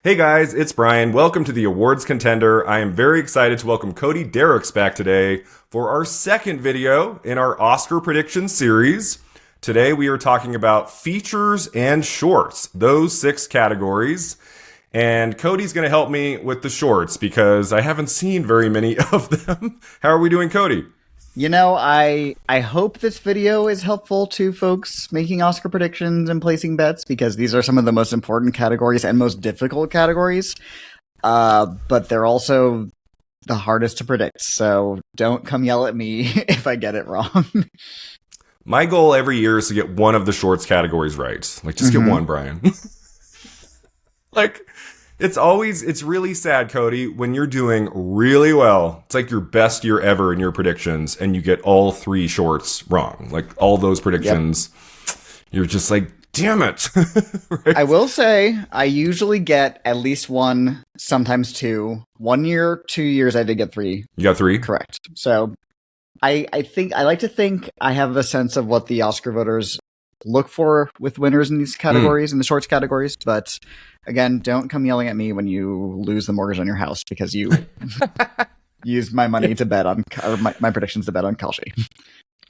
Hey guys, it's Brian. Welcome to the awards contender. I am very excited to welcome Cody Dericks back today for our second video in our Oscar prediction series. Today we are talking about features and shorts, those six categories. And Cody's going to help me with the shorts because I haven't seen very many of them. How are we doing, Cody? I hope this video is helpful to folks making Oscar predictions and placing bets because these are some of the most important categories and most difficult categories. But they're also the hardest to predict. So don't come yell at me if I get it wrong. My goal every year is to get one of the shorts categories right. Like, just get one, Brian. Like, it's really sad, Cody, when you're doing really well. It's like your best year ever in your predictions, and you get all three shorts wrong. Like, all those predictions, You're just like, damn it. Right? I will say I usually get at least one, sometimes two. 1 year, 2 years, I did get three. You got three? Correct. So I like to think I have a sense of what the Oscar voters look for with winners in these categories, in the shorts categories. But again, don't come yelling at me when you lose the mortgage on your house because you used my money to bet on, or my predictions to bet on Kalshi.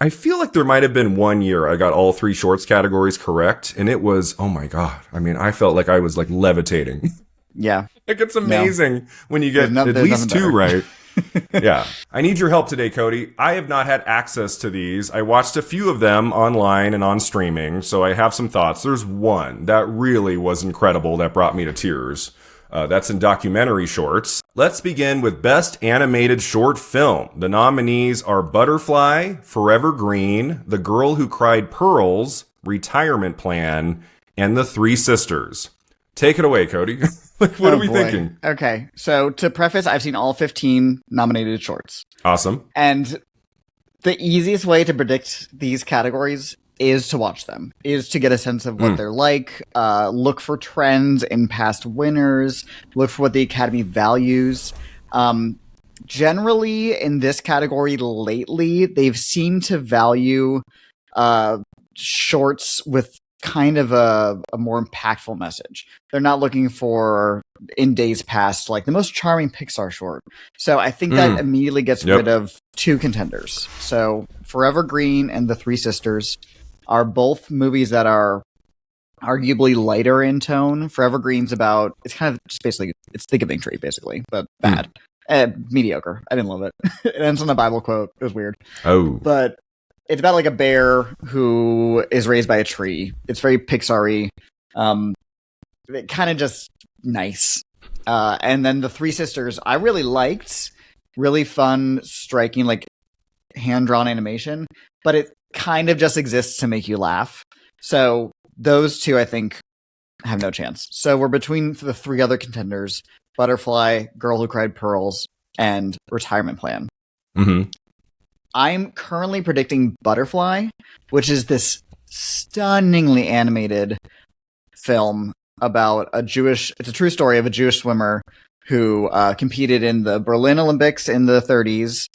I feel like there might have been 1 year I got all three shorts categories correct, and it was, oh my God. I mean, I felt like I was like levitating. Yeah. Like, it's amazing when you get at least two right. Yeah. I need your help today, Cody. I have not had access to these. I watched a few of them online and on streaming, so I have some thoughts. There's one that really was incredible that brought me to tears. That's in documentary shorts. Let's begin with Best Animated Short Film. The nominees are Butterfly, Forever Green, The Girl Who Cried Pearls, Retirement Plan, and The Three Sisters. Take it away, Cody. Like, what are we thinking? Okay, so to preface, I've seen all 15 nominated shorts. Awesome. And the easiest way to predict these categories is to watch them, is to get a sense of what they're like, look for trends in past winners, look for what the Academy values. Generally, in this category lately, they've seemed to value shorts with kind of a more impactful message. They're not looking for, in days past, like the most charming Pixar short. So I think that immediately gets rid of two contenders. So Forever Green and The Three Sisters are both movies that are arguably lighter in tone. Forever Green's about, it's kind of just basically, it's The Giving Tree, basically, but bad. Mediocre. I didn't love it. It ends on a Bible quote. It was weird. Oh. But it's about like a bear who is raised by a tree. It's very Pixar-y. Kind of just nice. And then The Three Sisters, I really liked. Really fun, striking, like hand-drawn animation. But it kind of just exists to make you laugh. So those two, I think, have no chance. So we're between the three other contenders: Butterfly, Girl Who Cried Pearls, and Retirement Plan. Mm-hmm. I'm currently predicting Butterfly, which is this stunningly animated film about it's a true story of a Jewish swimmer who competed in the Berlin Olympics in the 30s,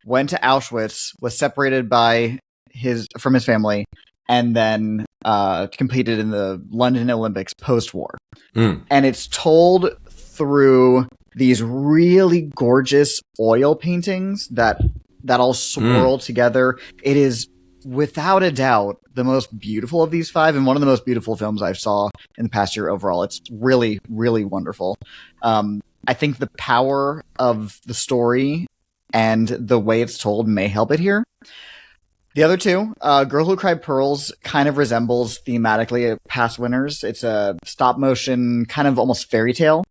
went to Auschwitz, was separated from his family, and then competed in the London Olympics post-war. And it's told through these really gorgeous oil paintings that all swirl together. It is, without a doubt, the most beautiful of these five, and one of the most beautiful films I've saw in the past year overall. It's really, really wonderful. I think the power of the story and the way it's told may help it here. The other two, Girl Who Cried Pearls kind of resembles thematically past winners. It's a stop motion, kind of almost fairy tale.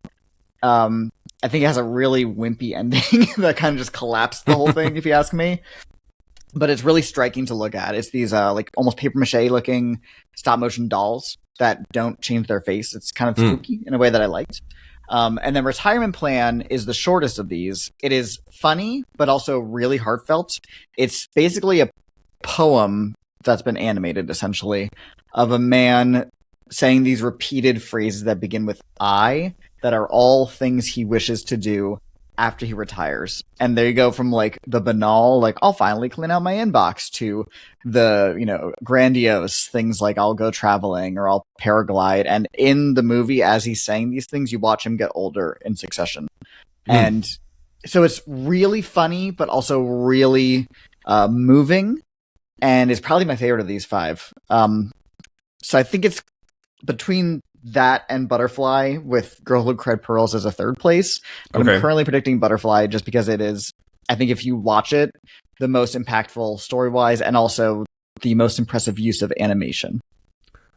I think it has a really wimpy ending that kind of just collapsed the whole thing, if you ask me. But it's really striking to look at. It's these like almost paper mache looking stop motion dolls that don't change their face. It's kind of spooky in a way that I liked. And then Retirement Plan is the shortest of these. It is funny, but also really heartfelt. It's basically a poem that's been animated, essentially, of a man saying these repeated phrases that begin with I, that are all things he wishes to do after he retires. And there you go from like the banal, like I'll finally clean out my inbox, to the, grandiose things like I'll go traveling or I'll paraglide. And in the movie, as he's saying these things, you watch him get older in succession. And so it's really funny, but also really moving, and it's probably my favorite of these 5. So I think it's between that and Butterfly, with Girl Who Cried Pearls as a third place. But I'm currently predicting Butterfly just because it is, I think if you watch it, the most impactful story-wise and also the most impressive use of animation.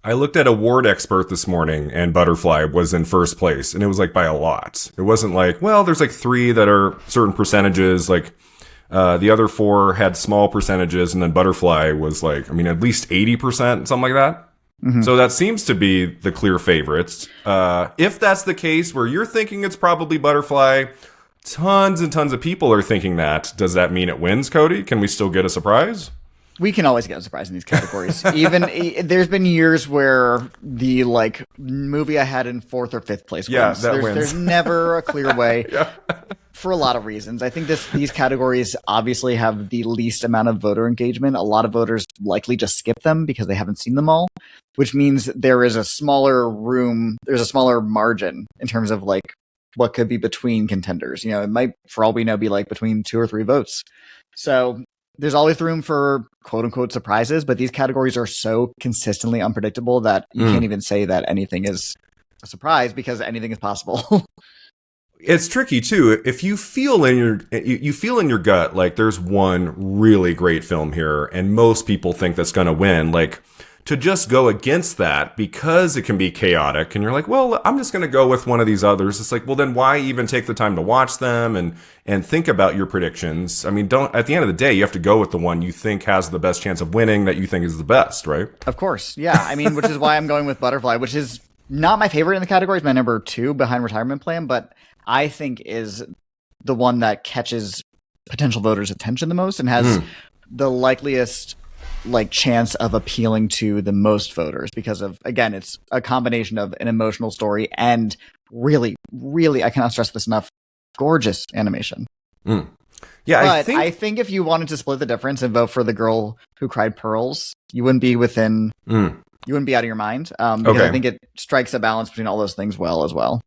I looked at Award Expert this morning, and Butterfly was in first place, and it was like by a lot. It wasn't like, well, there's like 3 that are certain percentages, like the other 4 had small percentages, and then Butterfly was like, at least 80%, something like that. Mm-hmm. So that seems to be the clear favorites. If that's the case, where you're thinking it's probably Butterfly, tons and tons of people are thinking that. Does that mean it wins, Cody? Can we still get a surprise? We can always get a surprise in these categories. Even there's been years where the movie I had in 4th or 5th place wins. That wins. There's never a clear way. For a lot of reasons. I think these categories obviously have the least amount of voter engagement. A lot of voters likely just skip them because they haven't seen them all, which means there is a smaller room, there's a smaller margin in terms of like what could be between contenders. It might, for all we know, be like between 2 or 3 votes. So there's always room for quote unquote surprises, but these categories are so consistently unpredictable that you can't even say that anything is a surprise, because anything is possible. It's tricky too. If you feel in your gut like there's one really great film here, and most people think that's going to win, like to just go against that because it can be chaotic, and you're like, well, I'm just going to go with one of these others. It's like, well, then why even take the time to watch them and think about your predictions? At the end of the day, you have to go with the one you think has the best chance of winning, that you think is the best, right? Of course, yeah. Which is why I'm going with Butterfly, which is not my favorite in the category. It's my number 2 behind Retirement Plan, but I think is the one that catches potential voters' attention the most and has the likeliest chance of appealing to the most voters, because of, again, it's a combination of an emotional story and really, really, I cannot stress this enough, gorgeous animation. Yeah, but I think if you wanted to split the difference and vote for The Girl Who Cried Pearls, you wouldn't be within, you wouldn't be out of your mind, because I think it strikes a balance between all those things well as well.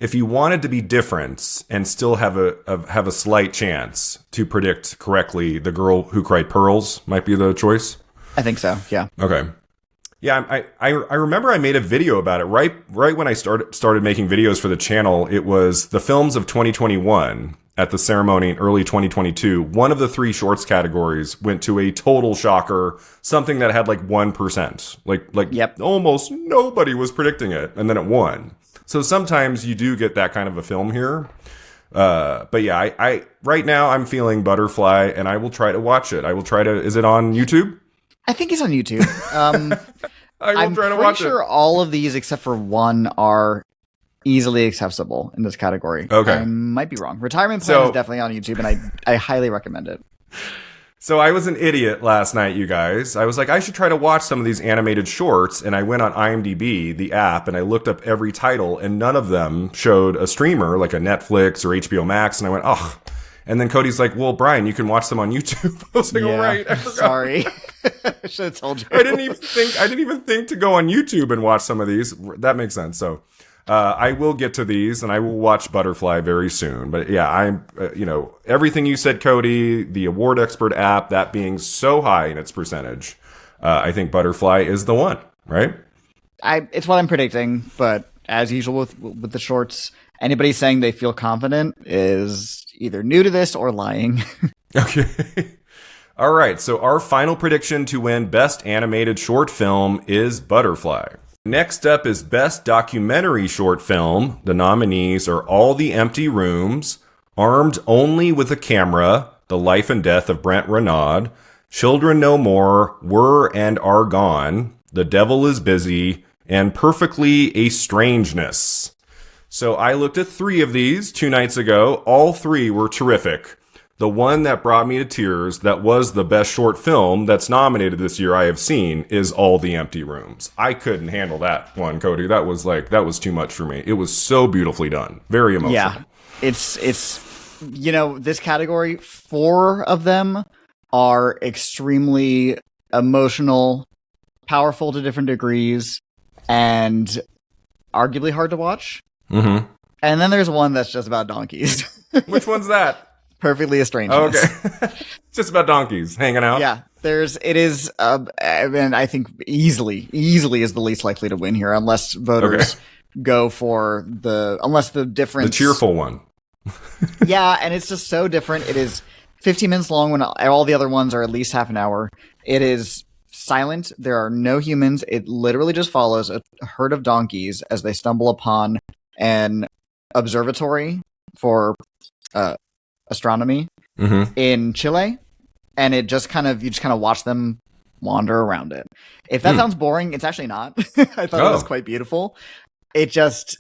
If you wanted to be different and still have a slight chance to predict correctly, The Girl Who Cried Pearls might be the choice. I think so. Yeah. Okay. Yeah, I remember I made a video about it right when I started making videos for the channel. It was the films of 2021 at the ceremony in early 2022. One of the 3 shorts categories went to a total shocker, something that had 1%. Almost nobody was predicting it, and then it won. So sometimes you do get that kind of a film here. But yeah, I right now I'm feeling Butterfly, and I will try to watch it. Is it on YouTube? I think it's on YouTube. I'm pretty sure all of these except for one are easily accessible in this category. Okay. I might be wrong. Retirement Plan is definitely on YouTube, and I highly recommend it. So I was an idiot last night, you guys. I was like, I should try to watch some of these animated shorts, and I went on IMDb, the app, and I looked up every title, and none of them showed a streamer, like a Netflix or HBO Max, and I went, oh. And then Cody's like, well, Brian, you can watch them on YouTube. I was like, all right. I forgot. Sorry. I should have told you. I didn't even think to go on YouTube and watch some of these. That makes sense. So I will get to these, and I will watch Butterfly very soon. But yeah, I'm, everything you said, Cody, the Award Expert app, that being so high in its percentage, I think Butterfly is the one, right? It's what I'm predicting, but as usual with the shorts, anybody saying they feel confident is either new to this or lying. Okay. All right. So our final prediction to win Best Animated Short Film is Butterfly. Next up is Best Documentary Short Film. The nominees are All the Empty Rooms, Armed Only with a Camera, The Life and Death of Brent Renaud, Children No More, Were and Are Gone, The Devil is Busy, and Perfectly a Strangeness. So I looked at 3 of these 2 nights ago. All 3 were terrific. The one that brought me to tears, that was the best short film that's nominated this year I have seen, is All the Empty Rooms. I couldn't handle that one, Cody. That was too much for me. It was so beautifully done. Very emotional. Yeah. It's this category, 4 of them are extremely emotional, powerful to different degrees, and arguably hard to watch. Mm-hmm. And then there's one that's just about donkeys. Which one's that? Perfectly Estranged. Oh, okay. It's just about donkeys hanging out. Yeah. I think easily is the least likely to win here, unless voters go for the difference. The cheerful one. Yeah, and it's just so different. It is 15 minutes long when all the other ones are at least half an hour. It is silent. There are no humans. It literally just follows a herd of donkeys as they stumble upon an observatory for astronomy in Chile, and you just kind of watch them wander around it. If that sounds boring, it's actually not. I thought it was quite beautiful. It just,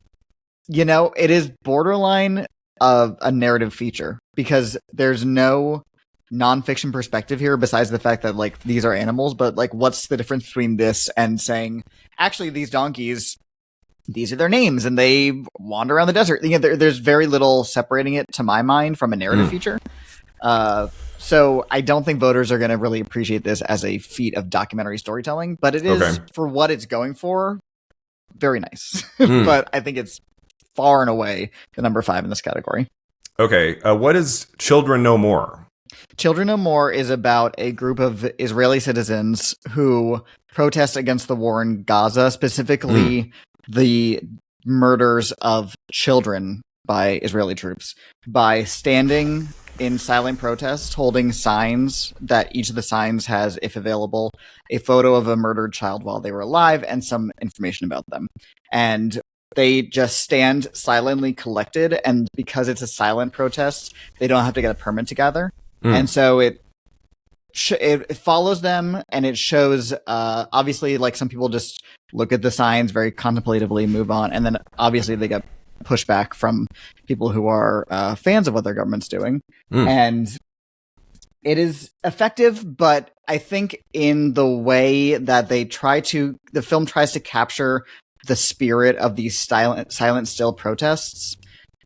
it is borderline of a narrative feature because there's no nonfiction perspective here besides the fact that like these are animals, but like what's the difference between this and saying actually these donkeys, these are their names and they wander around the desert. There's very little separating it to my mind from a narrative feature. So I don't think voters are going to really appreciate this as a feat of documentary storytelling, but it is for what it's going for. Very nice. But I think it's far and away the number 5 in this category. Okay. What is Children No More? Children No More is about a group of Israeli citizens who protest against the war in Gaza, specifically the murders of children by Israeli troops, by standing in silent protest, holding signs that each of the signs has, if available, a photo of a murdered child while they were alive and some information about them. And they just stand silently collected, and because it's a silent protest, they don't have to get a permit to gather. And so it follows them, and it shows, obviously, like some people just look at the signs very contemplatively, move on, and then obviously they get pushback from people who are fans of what their government's doing. And it is effective, but I think in the way that the film tries to capture the spirit of these silent still protests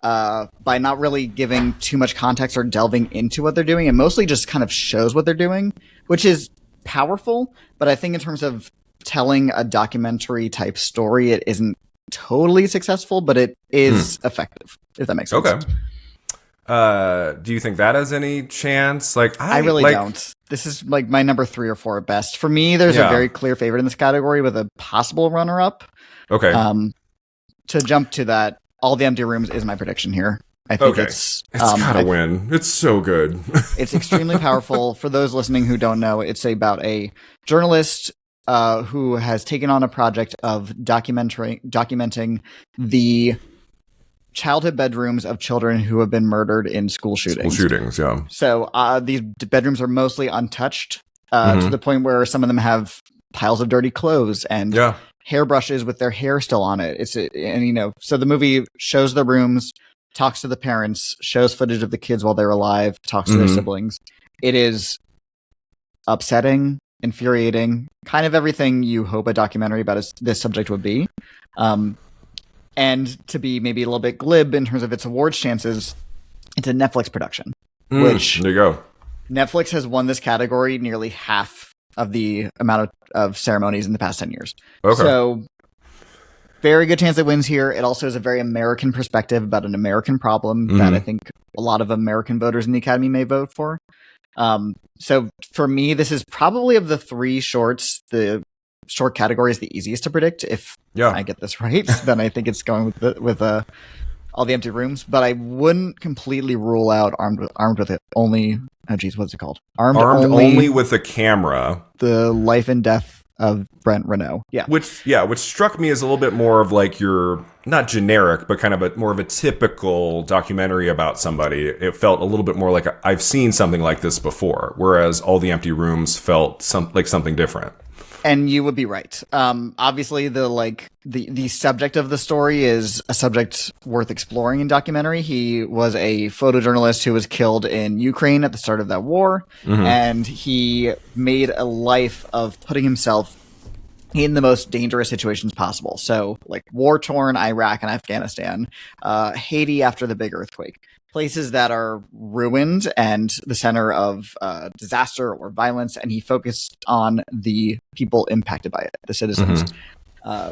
by not really giving too much context or delving into what they're doing, and mostly just kind of shows what they're doing, which is powerful. But I think in terms of telling a documentary type story, it isn't totally successful, but it is effective, if that makes sense. Okay. Do you think that has any chance? Like, I really don't. This is like my number 3 or 4 at best. For me, there's a very clear favorite in this category with a possible runner-up. Okay. To jump to that, All the Empty Rooms is my prediction here. I think it's gotta win. It's so good. It's extremely powerful. For those listening who don't know, it's about a journalist who has taken on a project of documenting the childhood bedrooms of children who have been murdered in school shootings. Yeah. So these bedrooms are mostly untouched to the point where some of them have piles of dirty clothes and hairbrushes with their hair still on it. So the movie shows the rooms, talks to the parents, shows footage of the kids while they're alive, talks to their siblings. It is upsetting, infuriating, kind of everything you hope a documentary about this subject would be. And to be maybe a little bit glib in terms of its awards chances, it's a Netflix production. Which there you go. Netflix has won this category nearly half of the amount of ceremonies in the past 10 years. Okay. So very good chance it wins here. It also is a very American perspective about an American problem that I think a lot of American voters in the Academy may vote for. So for me, this is probably of the 3 shorts, the short category is the easiest to predict. If I get this right, then I think it's going with All the Empty Rooms. But I wouldn't completely rule out Armed with It Only. Oh, geez, what's it called? Armed only with a Camera. The Life and Death of Brent Renault. Which struck me as a little bit more of like your, not generic, but kind of more of a typical documentary about somebody. It felt a little bit more like I've seen something like this before, whereas All the Empty Rooms felt like something different. And you would be right. Obviously, the subject of the story is a subject worth exploring in documentary. He was a photojournalist who was killed in Ukraine at the start of that war, and he made a life of putting himself in the most dangerous situations possible. So, like war-torn Iraq and Afghanistan, Haiti after the big earthquake, places that are ruined and the center of disaster or violence, and he focused on the people impacted by it, the citizens.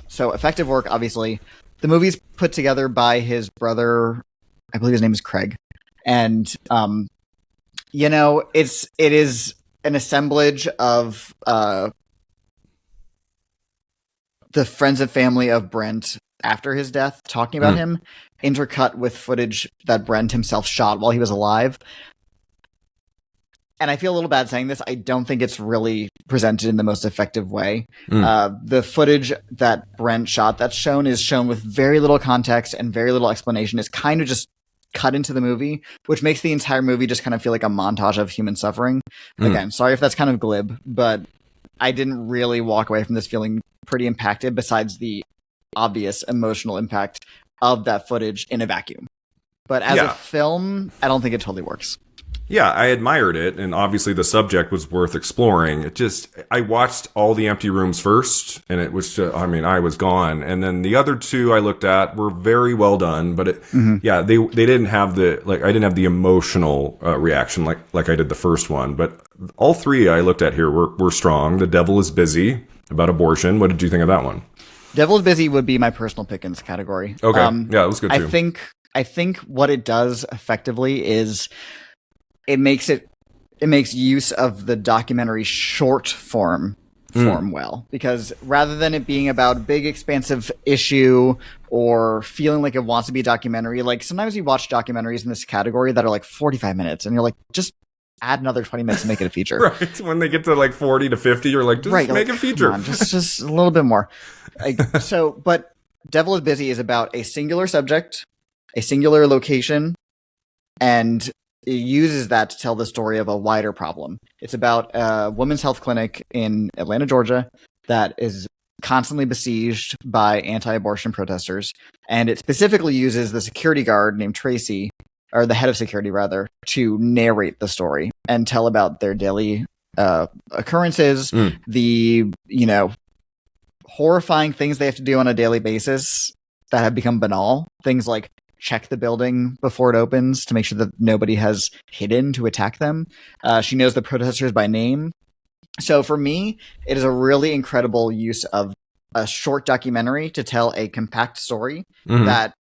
So effective work, obviously. The movie's put together by his brother, I believe his name is Craig, and it is an assemblage of the friends and family of Brent after his death, talking about him, intercut with footage that Brent himself shot while he was alive. And I feel a little bad saying this. I don't think it's really presented in the most effective way. The footage that Brent shot that's shown is shown with very little context and very little explanation. It's kind of just cut into the movie, which makes the entire movie just kind of feel like a montage of human suffering. Again, sorry if that's kind of glib, but I didn't really walk away from this feeling pretty impacted, besides the obvious emotional impact of that footage in a vacuum. But as a film, I don't think it totally works. Yeah, I admired it, and obviously the subject was worth exploring. I watched all the empty rooms first, and it was just, I was gone. And then the other two I looked at were very well done, but they didn't have I didn't have the emotional reaction like I did the first one. But all three I looked at here were strong. The Devil is Busy, about abortion. What did you think of that one? Devil is Busy would be my personal pick in this category. Okay, yeah, it was good too. I think what it does effectively is it makes use of the documentary short form well, because rather than it being about a big expansive issue or feeling like it wants to be a documentary, like sometimes you watch documentaries in this category that are like 45 minutes and you're like, just add another 20 minutes to make it a feature. Right. When they get to like 40 to 50, you're like, just make a feature. Come on, just a little bit more. But Devil is Busy is about a singular subject, a singular location, and it uses that to tell the story of a wider problem. It's about a women's health clinic in Atlanta, Georgia, that is constantly besieged by anti-abortion protesters. And it specifically uses the security guard named Tracy, or the head of security, rather, to narrate the story and tell about their daily occurrences, the, horrifying things they have to do on a daily basis that have become banal. Things like check the building before it opens to make sure that nobody has hidden to attack them. She knows the protesters by name. So for me, it is a really incredible use of a short documentary to tell a compact story that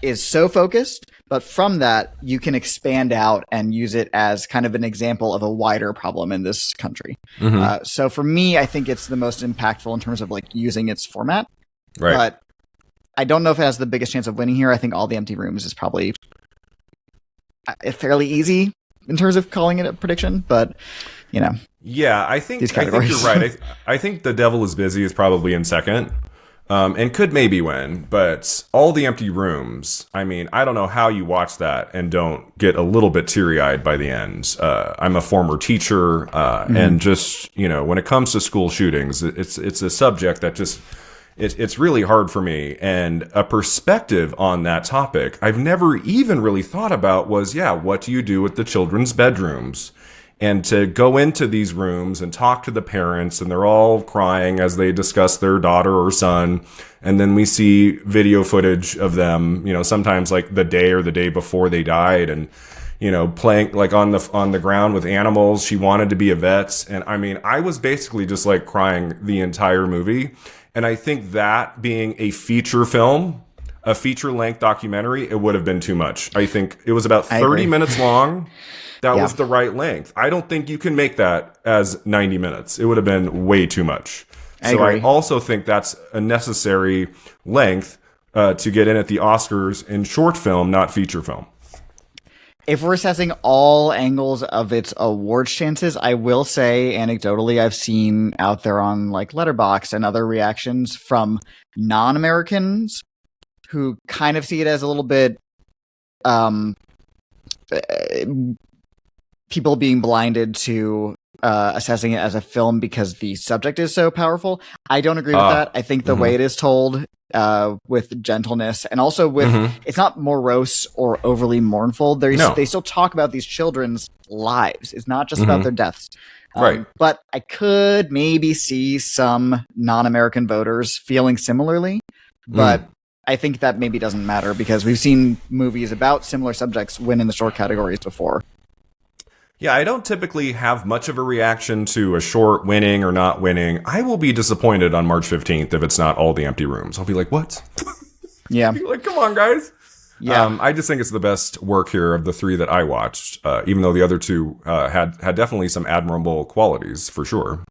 is so focused, but from that, you can expand out and use it as kind of an example of a wider problem in this country. So for me, I think it's the most impactful in terms of like using its format. Right. But I don't know if it has the biggest chance of winning here. I think All the Empty Rooms is probably fairly easy in terms of calling it a prediction, but yeah, I think you're right. I think The Devil is Busy is probably in second, and could maybe win. But All the Empty Rooms, I don't know how you watch that and don't get a little bit teary-eyed by the end. I'm a former teacher, and just when it comes to school shootings, it's a subject that just. It's really hard for me, and a perspective on that topic I've never even really thought about was, what do you do with the children's bedrooms? And to go into these rooms and talk to the parents, and they're all crying as they discuss their daughter or son, and then we see video footage of them, sometimes like the day or the day before they died, and playing like on the ground with animals. She wanted to be a vet, and I was basically just like crying the entire movie. And I think that being a feature film, a feature-length documentary, it would have been too much. I think it was about 30 minutes long. That was the right length. I don't think you can make that as 90 minutes. It would have been way too much. I also think that's a necessary length to get in at the Oscars in short film, not feature film. If we're assessing all angles of its awards chances, I will say anecdotally, I've seen out there on like Letterboxd and other reactions from non-Americans who kind of see it as a little bit people being blinded to assessing it as a film because the subject is so powerful. I don't agree with that. I think the way it is told with gentleness and also with it's not morose or overly mournful. They still talk about these children's lives. It's not just about their deaths. Right. But I could maybe see some non-American voters feeling similarly, but I think that maybe doesn't matter because we've seen movies about similar subjects win in the short categories before. Yeah, I don't typically have much of a reaction to a short winning or not winning. I will be disappointed on March 15th if it's not All the Empty Rooms. I'll be like, what? Yeah. Like, come on, guys. Yeah. I just think it's the best work here of the three that I watched, even though the other two had definitely some admirable qualities, for sure.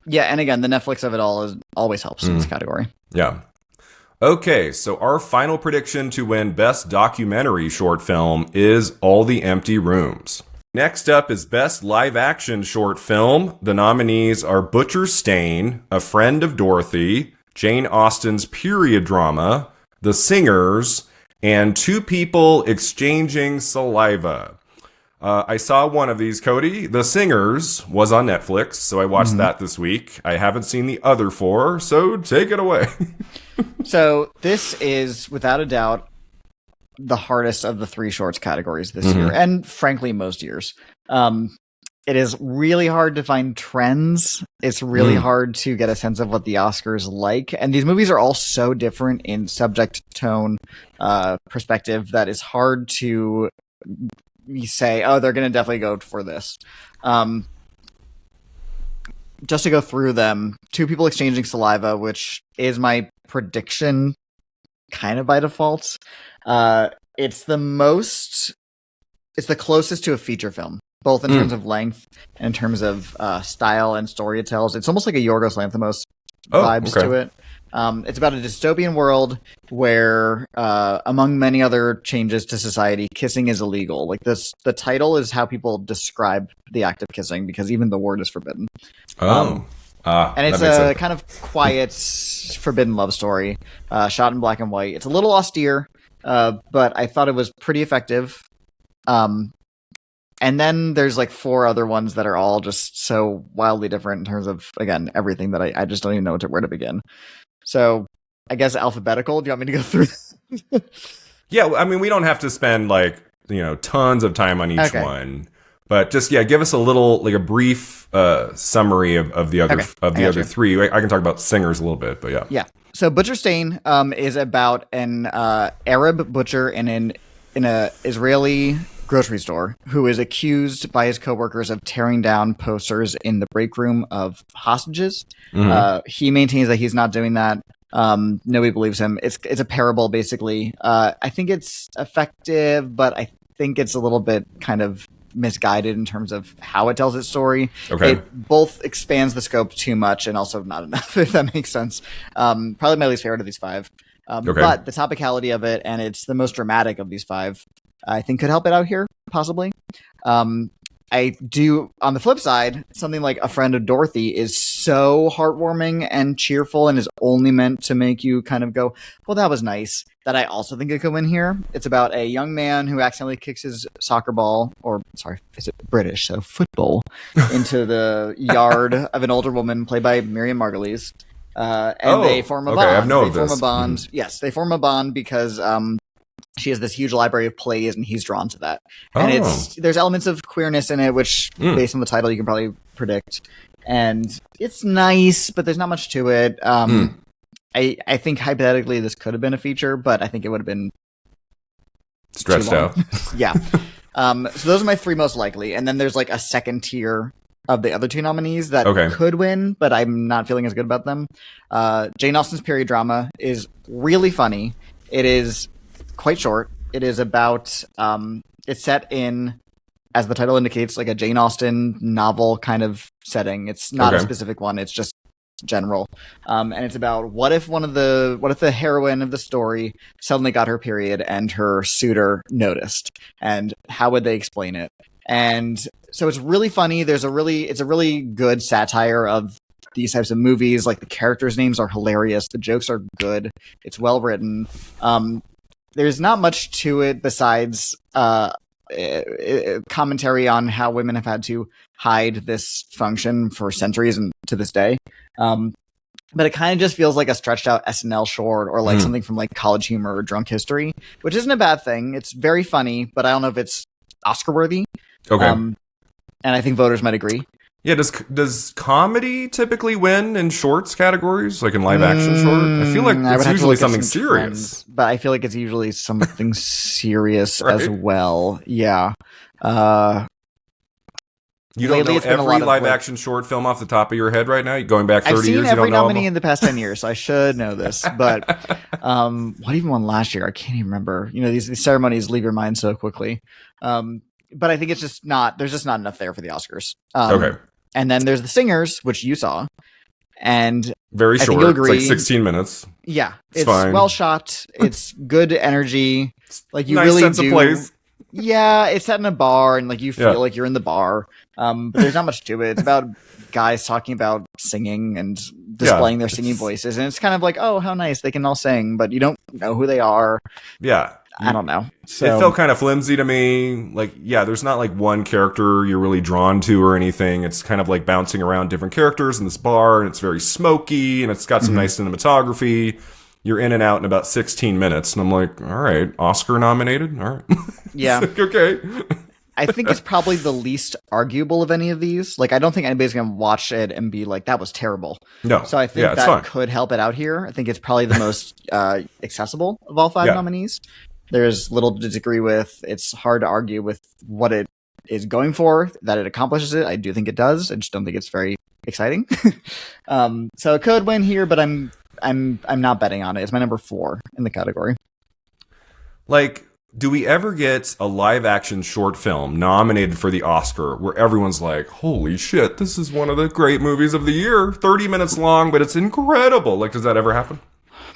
Yeah, and again, the Netflix of it all always helps in this category. Yeah. Okay, so our final prediction to win Best Documentary Short Film is All the Empty Rooms. Next up is Best Live Action Short Film. The nominees are Butcher Stain, A Friend of Dorothy, Jane Austen's period drama, The Singers, and Two People Exchanging Saliva. I saw one of these, Cody. The Singers was on Netflix, so I watched that this week. I haven't seen the other four, so take it away. So this is, without a doubt, the hardest of the three shorts categories this year, and frankly, most years. It is really hard to find trends. It's really hard to get a sense of what the Oscars like. And these movies are all so different in subject, tone, perspective that it's hard to say, oh, they're going to definitely go for this. Just to go through them, Two People Exchanging Saliva, which is my prediction kind of by default. It's the closest to a feature film, both in terms of length and in terms of style and story it tells. It's almost like a Yorgos Lanthimos vibes to it. It's about a dystopian world where, among many other changes to society, kissing is illegal. Like the title is how people describe the act of kissing because even the word is forbidden. And it's a kind of quiet, forbidden love story, shot in black and white. It's a little austere, but I thought it was pretty effective. And then there's like four other ones that are all just so wildly different in terms of, again, everything that I just don't even know where to begin. So I guess alphabetical. Do you want me to go through? Yeah, I mean, we don't have to spend tons of time on each one, but just give us a little a brief summary of the other three. I can talk about Singers a little bit, but yeah. Yeah. So Butcher Stain is about an Arab butcher in an Israeli grocery store who is accused by his coworkers of tearing down posters in the break room of hostages. He maintains that he's not doing that. Nobody believes him. It's a parable, basically. I think it's effective, but I think it's a little bit kind of misguided in terms of how it tells its story. Okay. It both expands the scope too much and also not enough, if that makes sense. Probably my least favorite of these five. But the topicality of it, and it's the most dramatic of these five, I think could help it out here, possibly. I do, on the flip side, something like A Friend of Dorothy is so heartwarming and cheerful and is only meant to make you kind of go, well, that was nice, that I also think it could win here. It's about a young man who accidentally kicks his soccer ball, or, sorry, is it British, so football, into the yard of an older woman played by Miriam Margolyes. And they form a bond. I know they form a bond. Yes, they form a bond because she has this huge library of plays, and he's drawn to that. And there's elements of queerness in it, which, based on the title, you can probably predict. And it's nice, but there's not much to it. I think hypothetically this could have been a feature, but I think it would have been stretched out. Yeah. So those are my three most likely. And then there's like a second tier of the other two nominees that could win, but I'm not feeling as good about them. Jane Austen's period drama is really funny. It is quite short. It is about, it's set in, as the title indicates, like a Jane Austen novel kind of setting. It's not a specific one. It's just general. And it's about what if the heroine of the story suddenly got her period and her suitor noticed, and how would they explain it? And so it's really funny. It's a really good satire of these types of movies. Like, the characters' names are hilarious. The jokes are good. It's well written. There's not much to it besides commentary on how women have had to hide this function for centuries and to this day. But it kind of just feels like a stretched out SNL short, or like something from like College Humor or Drunk History, which isn't a bad thing. It's very funny, but I don't know if it's Oscar worthy. Okay. And I think voters might agree. Yeah, does comedy typically win in shorts categories, like in live action short? I feel like it's usually something serious. Trends, but I feel like it's usually something serious Right? as well. Yeah. Uh, You don't know every live action short film off the top of your head right now? You're going back 30 I've seen years, every you don't know nominee in the past 10 years, so I should know this. But what even won last year? I can't even remember. You know, these ceremonies leave your mind so quickly. But I think it's just not, there's just not enough there for the Oscars. Okay. And then there's The Singers, which you saw. And very I short. Think you'll agree. It's like 16 minutes. Yeah. It's fine. Well shot. It's good energy. Like you nice really sense do. Of place. Yeah, it's set in a bar and like you feel Yeah. like you're in the bar. But there's not much to it. It's about guys talking about singing and displaying their singing voices. And it's kind of like, oh, how nice. They can all sing, but you don't know who they are. Yeah. I don't know. So, it felt kind of flimsy to me. Like, yeah, there's not like one character you're really drawn to or anything. It's kind of like bouncing around different characters in this bar, and it's very smoky, and it's got some nice cinematography. You're in and out in about 16 minutes, and I'm like, all right, Oscar nominated? All right. Yeah. Like, okay. I think it's probably the least arguable of any of these. Like, I don't think anybody's going to watch it and be like, that was terrible. No. So I think that fine. could help it out here. I think it's probably the most accessible of all 5 nominees. There's little to disagree with. It's hard to argue with what it is going for, that it accomplishes it. I do think it does. I just don't think it's very exciting. So it could win here, but I'm not betting on it. It's my number 4 in the category. Like, do we ever get a live action short film nominated for the Oscar where everyone's like, holy shit, this is one of the great movies of the year, 30 minutes long, but it's incredible? Like, does that ever happen?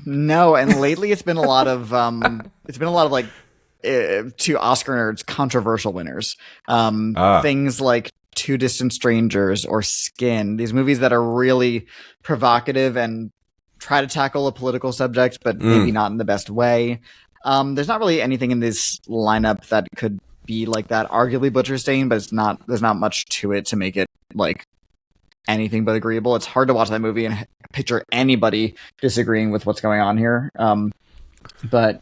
No, and lately it's been a lot of like to Oscar nerds controversial winners. Things like Two Distant Strangers or Skin, these movies that are really provocative and try to tackle a political subject, but maybe not in the best way. There's not really anything in this lineup that could be like that. Arguably Butcherstein, but there's not much to it to make it like anything but agreeable. It's hard to watch that movie and picture anybody disagreeing with what's going on here. But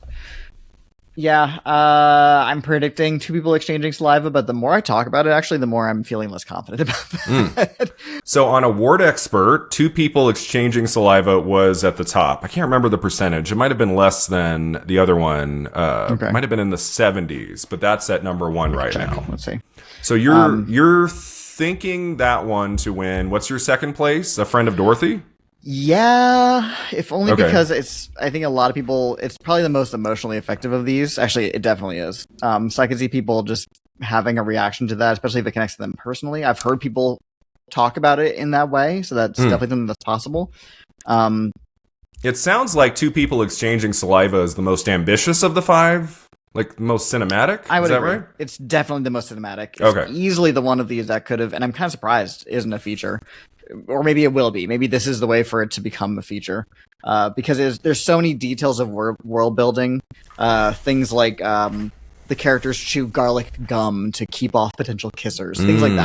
yeah, I'm predicting 2 people exchanging saliva, but the more I talk about it, actually, the more I'm feeling less confident about that. So on Award Expert, 2 people exchanging saliva was at the top. I can't remember the percentage. It might have been less than the other one. It might have been in the 70s, but that's at number 1 right now. Let's see. So you're thinking that one to win. What's your second place? A Friend of Dorothy? Yeah, if only because I think a lot of people, it's probably the most emotionally effective of these. Actually, it definitely is. So I can see people just having a reaction to that, especially if it connects to them personally. I've heard people talk about it in that way, so that's definitely something that's possible. It sounds like 2 people exchanging saliva is the most ambitious of the 5. Like, most cinematic? I would Is that agree. right? It's definitely the most cinematic. It's easily the one of these that could have, and I'm kind of surprised isn't a feature. Or maybe it will be. Maybe this is the way for it to become a feature. Because there's so many details of world building. Things like the characters chew garlic gum to keep off potential kissers. Things like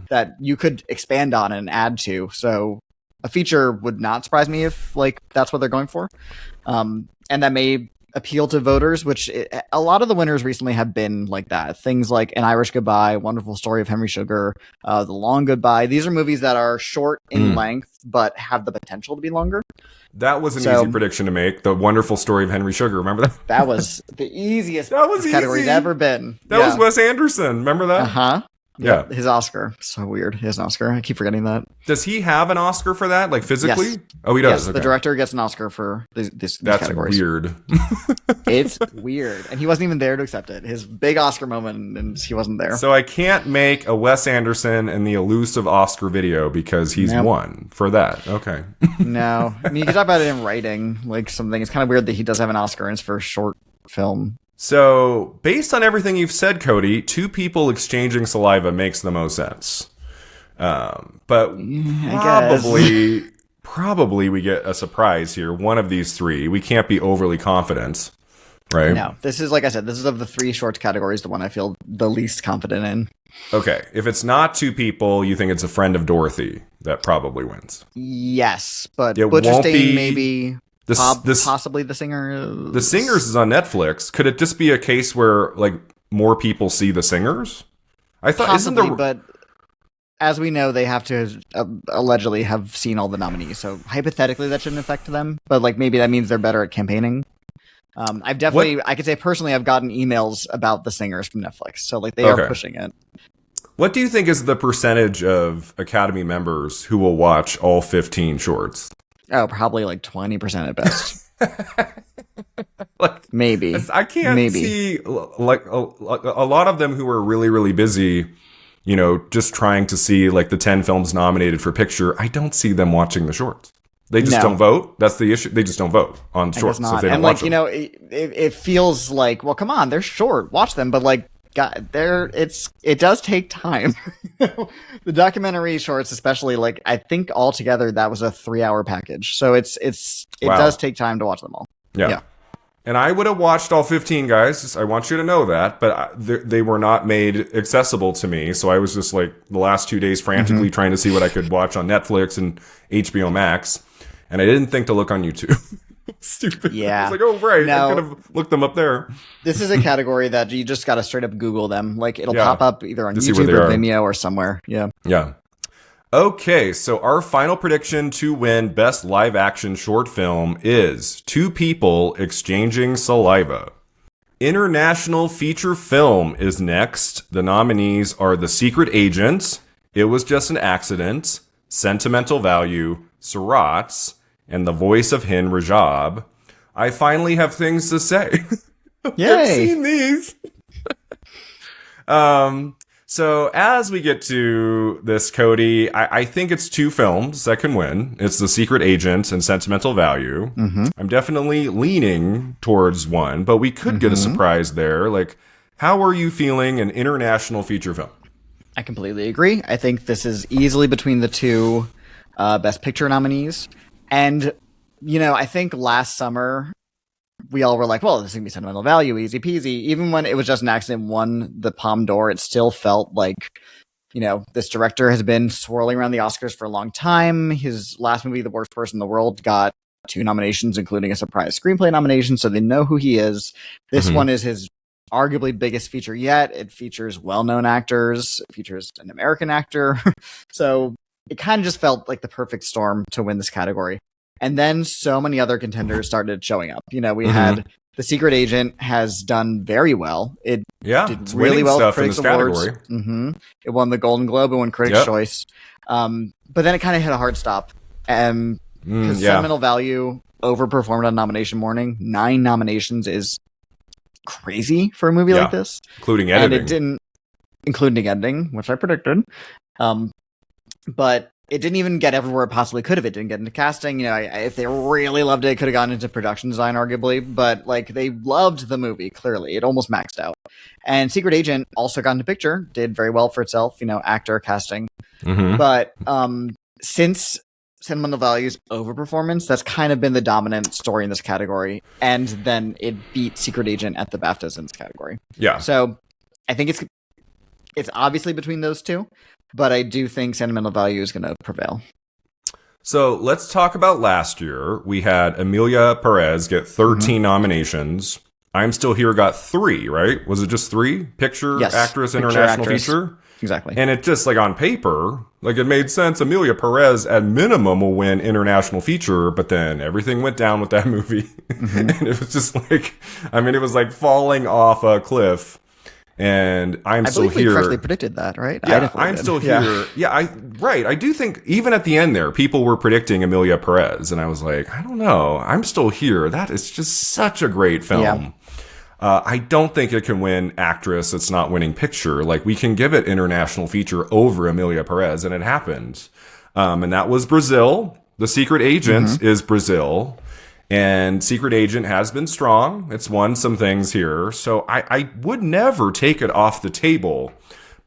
that you could expand on and add to. So a feature would not surprise me if like that's what they're going for. And that may appeal to voters, which a lot of the winners recently have been like that. Things like An Irish Goodbye, Wonderful Story of Henry Sugar, The Long Goodbye. These are movies that are short in length, but have the potential to be longer. That was an easy prediction to make. The Wonderful Story of Henry Sugar. Remember that? That was the easiest category's ever been. That was Wes Anderson. Remember that? Uh-huh. Yeah. His Oscar. So weird. His Oscar. I keep forgetting that. Does he have an Oscar for that? Like physically? Yes. Oh, he does. Yes, Okay. the director gets an Oscar for these categories. Weird. It's weird. And he wasn't even there to accept it. His big Oscar moment, and he wasn't there. So I can't make a Wes Anderson and the Elusive Oscar video because he's won for that. Okay. No. I mean, you can talk about it in writing, like something. It's kind of weird that he does have an Oscar and it's for a short film. So, based on everything you've said, Cody, 2 people exchanging saliva makes the most sense. But probably we get a surprise here. One of these 3. We can't be overly confident, right? No, this is, like I said, this is of the 3 shorts categories, the one I feel the least confident in. Okay, if it's not 2 people, you think it's A Friend of Dorothy that probably wins. Yes, but it won't be maybe... possibly The Singers. The Singers is on Netflix. Could it just be a case where like more people see The Singers? I thought possibly, but as we know, they have to allegedly have seen all the nominees. So hypothetically, that shouldn't affect them. But like maybe that means they're better at campaigning. I could say personally, I've gotten emails about The Singers from Netflix. So like they are pushing it. What do you think is the percentage of Academy members who will watch all 15 shorts? Oh, probably like 20% at best. Like, maybe. I can't see like a lot of them who are really, really busy, you know, just trying to see like the 10 films nominated for picture. I don't see them watching the shorts. They just don't vote. That's the issue. They just don't vote on shorts. So if they don't watch them. You know, it feels like, well, come on, they're short. Watch them. But like, it does take time. The documentary shorts, especially, like I think altogether that was a 3-hour package. So it does take time to watch them all. Yeah. And I would have watched all 15, guys. I want you to know that, but they were not made accessible to me. So I was just like the last 2 days frantically trying to see what I could watch on Netflix and HBO Max, and I didn't think to look on YouTube. Stupid. Yeah. I was like, oh, right. I could have looked them up there. This is a category that you just got to straight up Google them. Like, it'll pop up either on YouTube or Vimeo or somewhere. Yeah. Yeah. Okay, so our final prediction to win Best Live Action Short Film is Two People Exchanging Saliva. International Feature Film is next. The nominees are The Secret Agent, It Was Just an Accident, Sentimental Value, Surats, and The Voice of Hin Rajab. I finally have things to say. Yay! I've seen these. So as we get to this, Cody, I think it's 2 films that can win. It's The Secret Agent and Sentimental Value. I'm definitely leaning towards one, but we could get a surprise there. Like, how are you feeling an international feature film? I completely agree. I think this is easily between the 2 Best Picture nominees. And, you know, I think last summer we all were like, well, this is going to be Sentimental Value, easy peasy. Even when It Was Just an Accident won the Palme d'Or, it still felt like, you know, this director has been swirling around the Oscars for a long time. His last movie, The Worst Person in the World, got 2 nominations, including a surprise screenplay nomination, so they know who he is. This one is his arguably biggest feature yet. It features well-known actors. It features an American actor. So it kind of just felt like the perfect storm to win this category. And then so many other contenders started showing up. You know, we had The Secret Agent has done very well. It did really well with Critics Awards. It won the Golden Globe. It won Critics' Choice. But then it kind of hit a hard stop. Because Sentimental Value overperformed on nomination morning. 9 nominations is crazy for a movie like this. Including editing. And it didn't, including editing, which I predicted. But it didn't even get everywhere it possibly could have. It didn't get into casting. You know, if they really loved it, it could have gone into production design, arguably. But like, they loved the movie. Clearly, it almost maxed out. And Secret Agent also got into picture, did very well for itself. You know, actor casting. But since Sentimental Value's overperformance, that's kind of been the dominant story in this category. And then it beat Secret Agent at the BAFTAs in this category. Yeah. So I think it's obviously between those 2. But I do think Sentimental Value is going to prevail. So let's talk about last year. We had Emilia Perez get 13 nominations. I'm Still Here got 3, right? Was it just 3? Picture, actress, international feature? Exactly. And it just, like, on paper, like, it made sense. Emilia Perez, at minimum, will win international feature, but then everything went down with that movie. And it was just like, I mean, it was like falling off a cliff. And I'm Still Here. I believe we correctly predicted that, right? Yeah, I'm Still Here. Yeah, I do think even at the end there, people were predicting Emilia Perez, and I was like, I don't know. I'm Still Here. That is just such a great film. Yeah. I don't think it can win actress. It's not winning picture. Like, we can give it international feature over Emilia Perez, and it happened. And that was Brazil. The Secret Agent is Brazil. And Secret Agent has been strong. It's won some things here. So I would never take it off the table.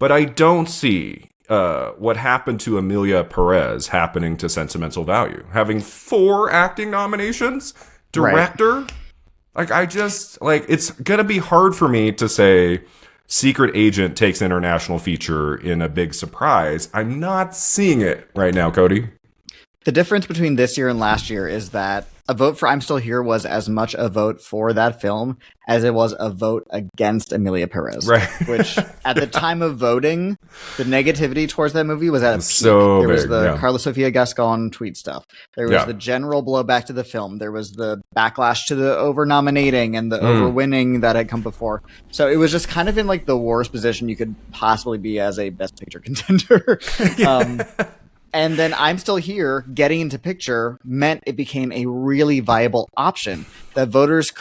But I don't see what happened to Emilia Perez happening to Sentimental Value. Having 4 acting nominations, director. Like, it's going to be hard for me to say Secret Agent takes international feature in a big surprise. I'm not seeing it right now, Cody. The difference between this year and last year is that a vote for I'm Still Here was as much a vote for that film as it was a vote against Emilia Perez. Right. Which, at the time of voting, the negativity towards that movie was at a peak. So there was big, the yeah. Carla Sofia Gascon tweet stuff. There was the general blowback to the film. There was the backlash to the over-nominating and the over-winning that had come before. So it was just kind of in like the worst position you could possibly be as a Best Picture contender. And then I'm Still Here getting into picture meant it became a really viable option that voters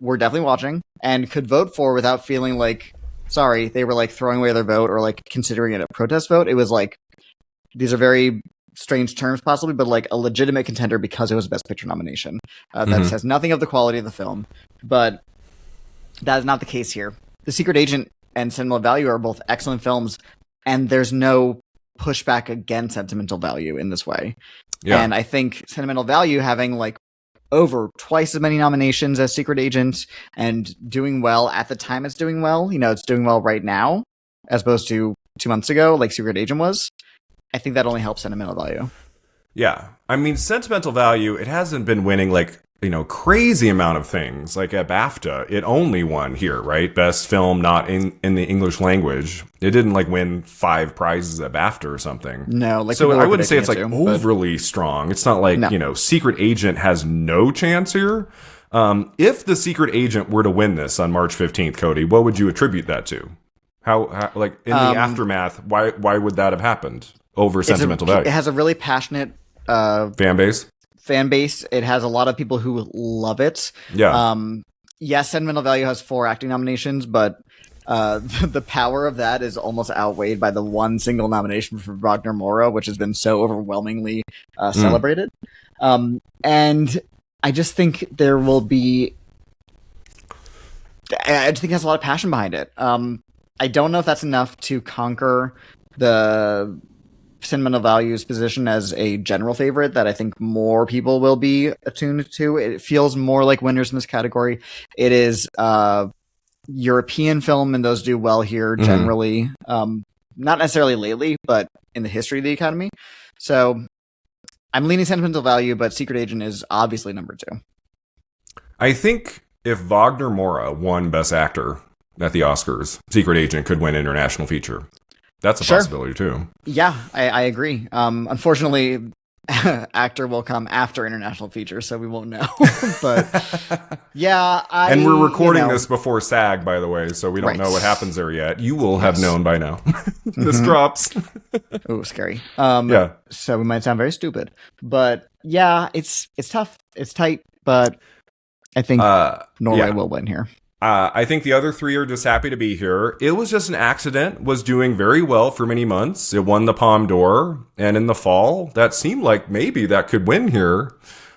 were definitely watching and could vote for without feeling like, sorry, they were like throwing away their vote or like considering it a protest vote. It was like, these are very strange terms possibly, but like a legitimate contender because it was a Best Picture nomination. That says nothing of the quality of the film, but that is not the case here. The Secret Agent and Sentimental Value are both excellent films, and there's no pushback against Sentimental Value in this way. Yeah. And I think Sentimental Value having like over twice as many nominations as Secret Agent and doing well at the time it's doing well, it's doing well right now as opposed to 2 months ago like Secret Agent was. I think that only helps Sentimental Value. Yeah. I mean, Sentimental Value, it hasn't been winning like, crazy amount of things. Like at BAFTA, it only won here, right? Best film not in the English language. It didn't like win 5 prizes at BAFTA or something. No, like so I wouldn't say it's like overly strong. It's not like, Secret Agent has no chance here. If the Secret Agent were to win this on March 15th, Cody, what would you attribute that to? How like in the aftermath, why would that have happened over Sentimental Value? It has a really passionate fan base. It has a lot of people who love it. Yeah. Yes, Sentimental Value has 4 acting nominations, but the power of that is almost outweighed by the one single nomination for Wagner Moura, which has been so overwhelmingly celebrated. And I just think there will be... I just think it has a lot of passion behind it. I don't know if that's enough to conquer the Sentimental Value's position as a general favorite that I think more people will be attuned to. It feels more like winners in this category. It is European film, and those do well here generally. Not necessarily lately, but in the history of the Academy. So I'm leaning Sentimental Value, but Secret Agent is obviously number 2. I think if Wagner Moura won Best Actor at the Oscars, Secret Agent could win International Feature. That's a possibility too. Yeah, I agree. Unfortunately, actor will come after International Feature, so we won't know. But yeah, and we're recording this before SAG, by the way, so we don't know what happens there yet. You will have known by now. This drops. Ooh, scary. Yeah. So we might sound very stupid, but yeah, it's tough. It's tight, but I think Norway will win here. I think the other 3 are just happy to be here. It Was Just an Accident was doing very well for many months. It won the Palme d'Or, and in the fall, that seemed like maybe that could win here.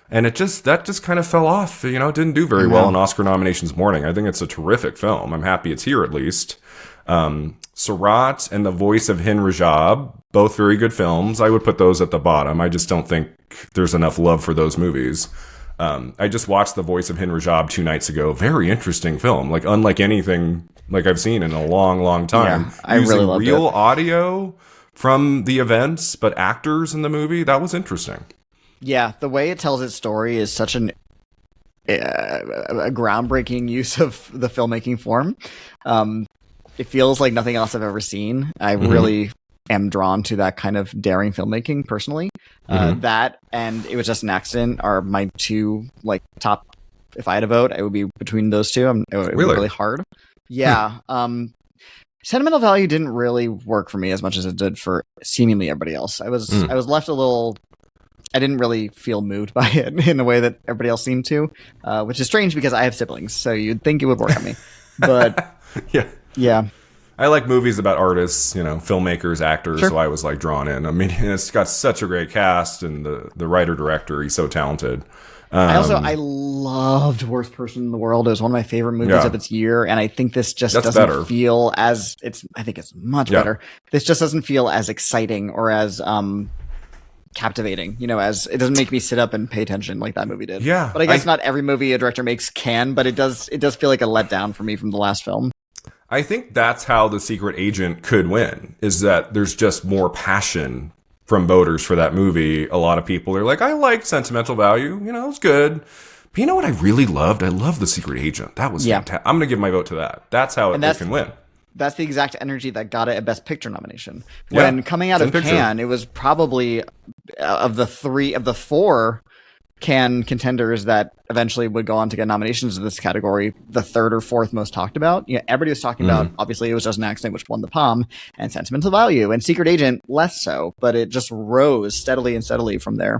And that just kind of fell off. It didn't do very well in Oscar nominations morning. I think it's a terrific film. I'm happy it's here at least. Surat and The Voice of Hin Rajab, both very good films. I would put those at the bottom. I just don't think there's enough love for those movies. I just watched The Voice of Hin Rajab 2 nights ago. Very interesting film. Like unlike anything like I've seen in a long, long time. Yeah, I really loved real audio from the events, but actors in the movie. That was interesting. Yeah, the way it tells its story is such a groundbreaking use of the filmmaking form. It feels like nothing else I've ever seen. I really am drawn to that kind of daring filmmaking personally. That and It Was Just an Accident are my 2 like top. If I had a vote, it would be between those 2. It would be really hard. Yeah. Sentimental Value didn't really work for me as much as it did for seemingly everybody else. I was left a little. I didn't really feel moved by it in a way that everybody else seemed to, which is strange because I have siblings, so you'd think it would work on me. But yeah. I like movies about artists, filmmakers, actors, so I was like drawn in. I mean, it's got such a great cast, and the writer-director, he's so talented. I loved Worst Person in the World. It was one of my favorite movies of its year, and I think this just doesn't feel as I think it's much better. This just doesn't feel as exciting or as captivating, as it doesn't make me sit up and pay attention like that movie did. Yeah. But I guess not every movie a director makes can, but it does feel like a letdown for me from the last film. I think that's how The Secret Agent could win, is that there's just more passion from voters for that movie. A lot of people are like, I liked Sentimental Value. You know, it was good. But you know what I really loved? I loved The Secret Agent. That was fantastic. I'm going to give my vote to that. That's how it can win. That's the exact energy that got it a Best Picture nomination. When coming out of Cannes, it was probably of the four Cannes contenders that eventually would go on to get nominations in this category, the third or fourth most talked about. Yeah, everybody was talking about, obviously it was Just an Accident, which won the Palm, and Sentimental Value, and Secret Agent less so, but it just rose steadily and steadily from there.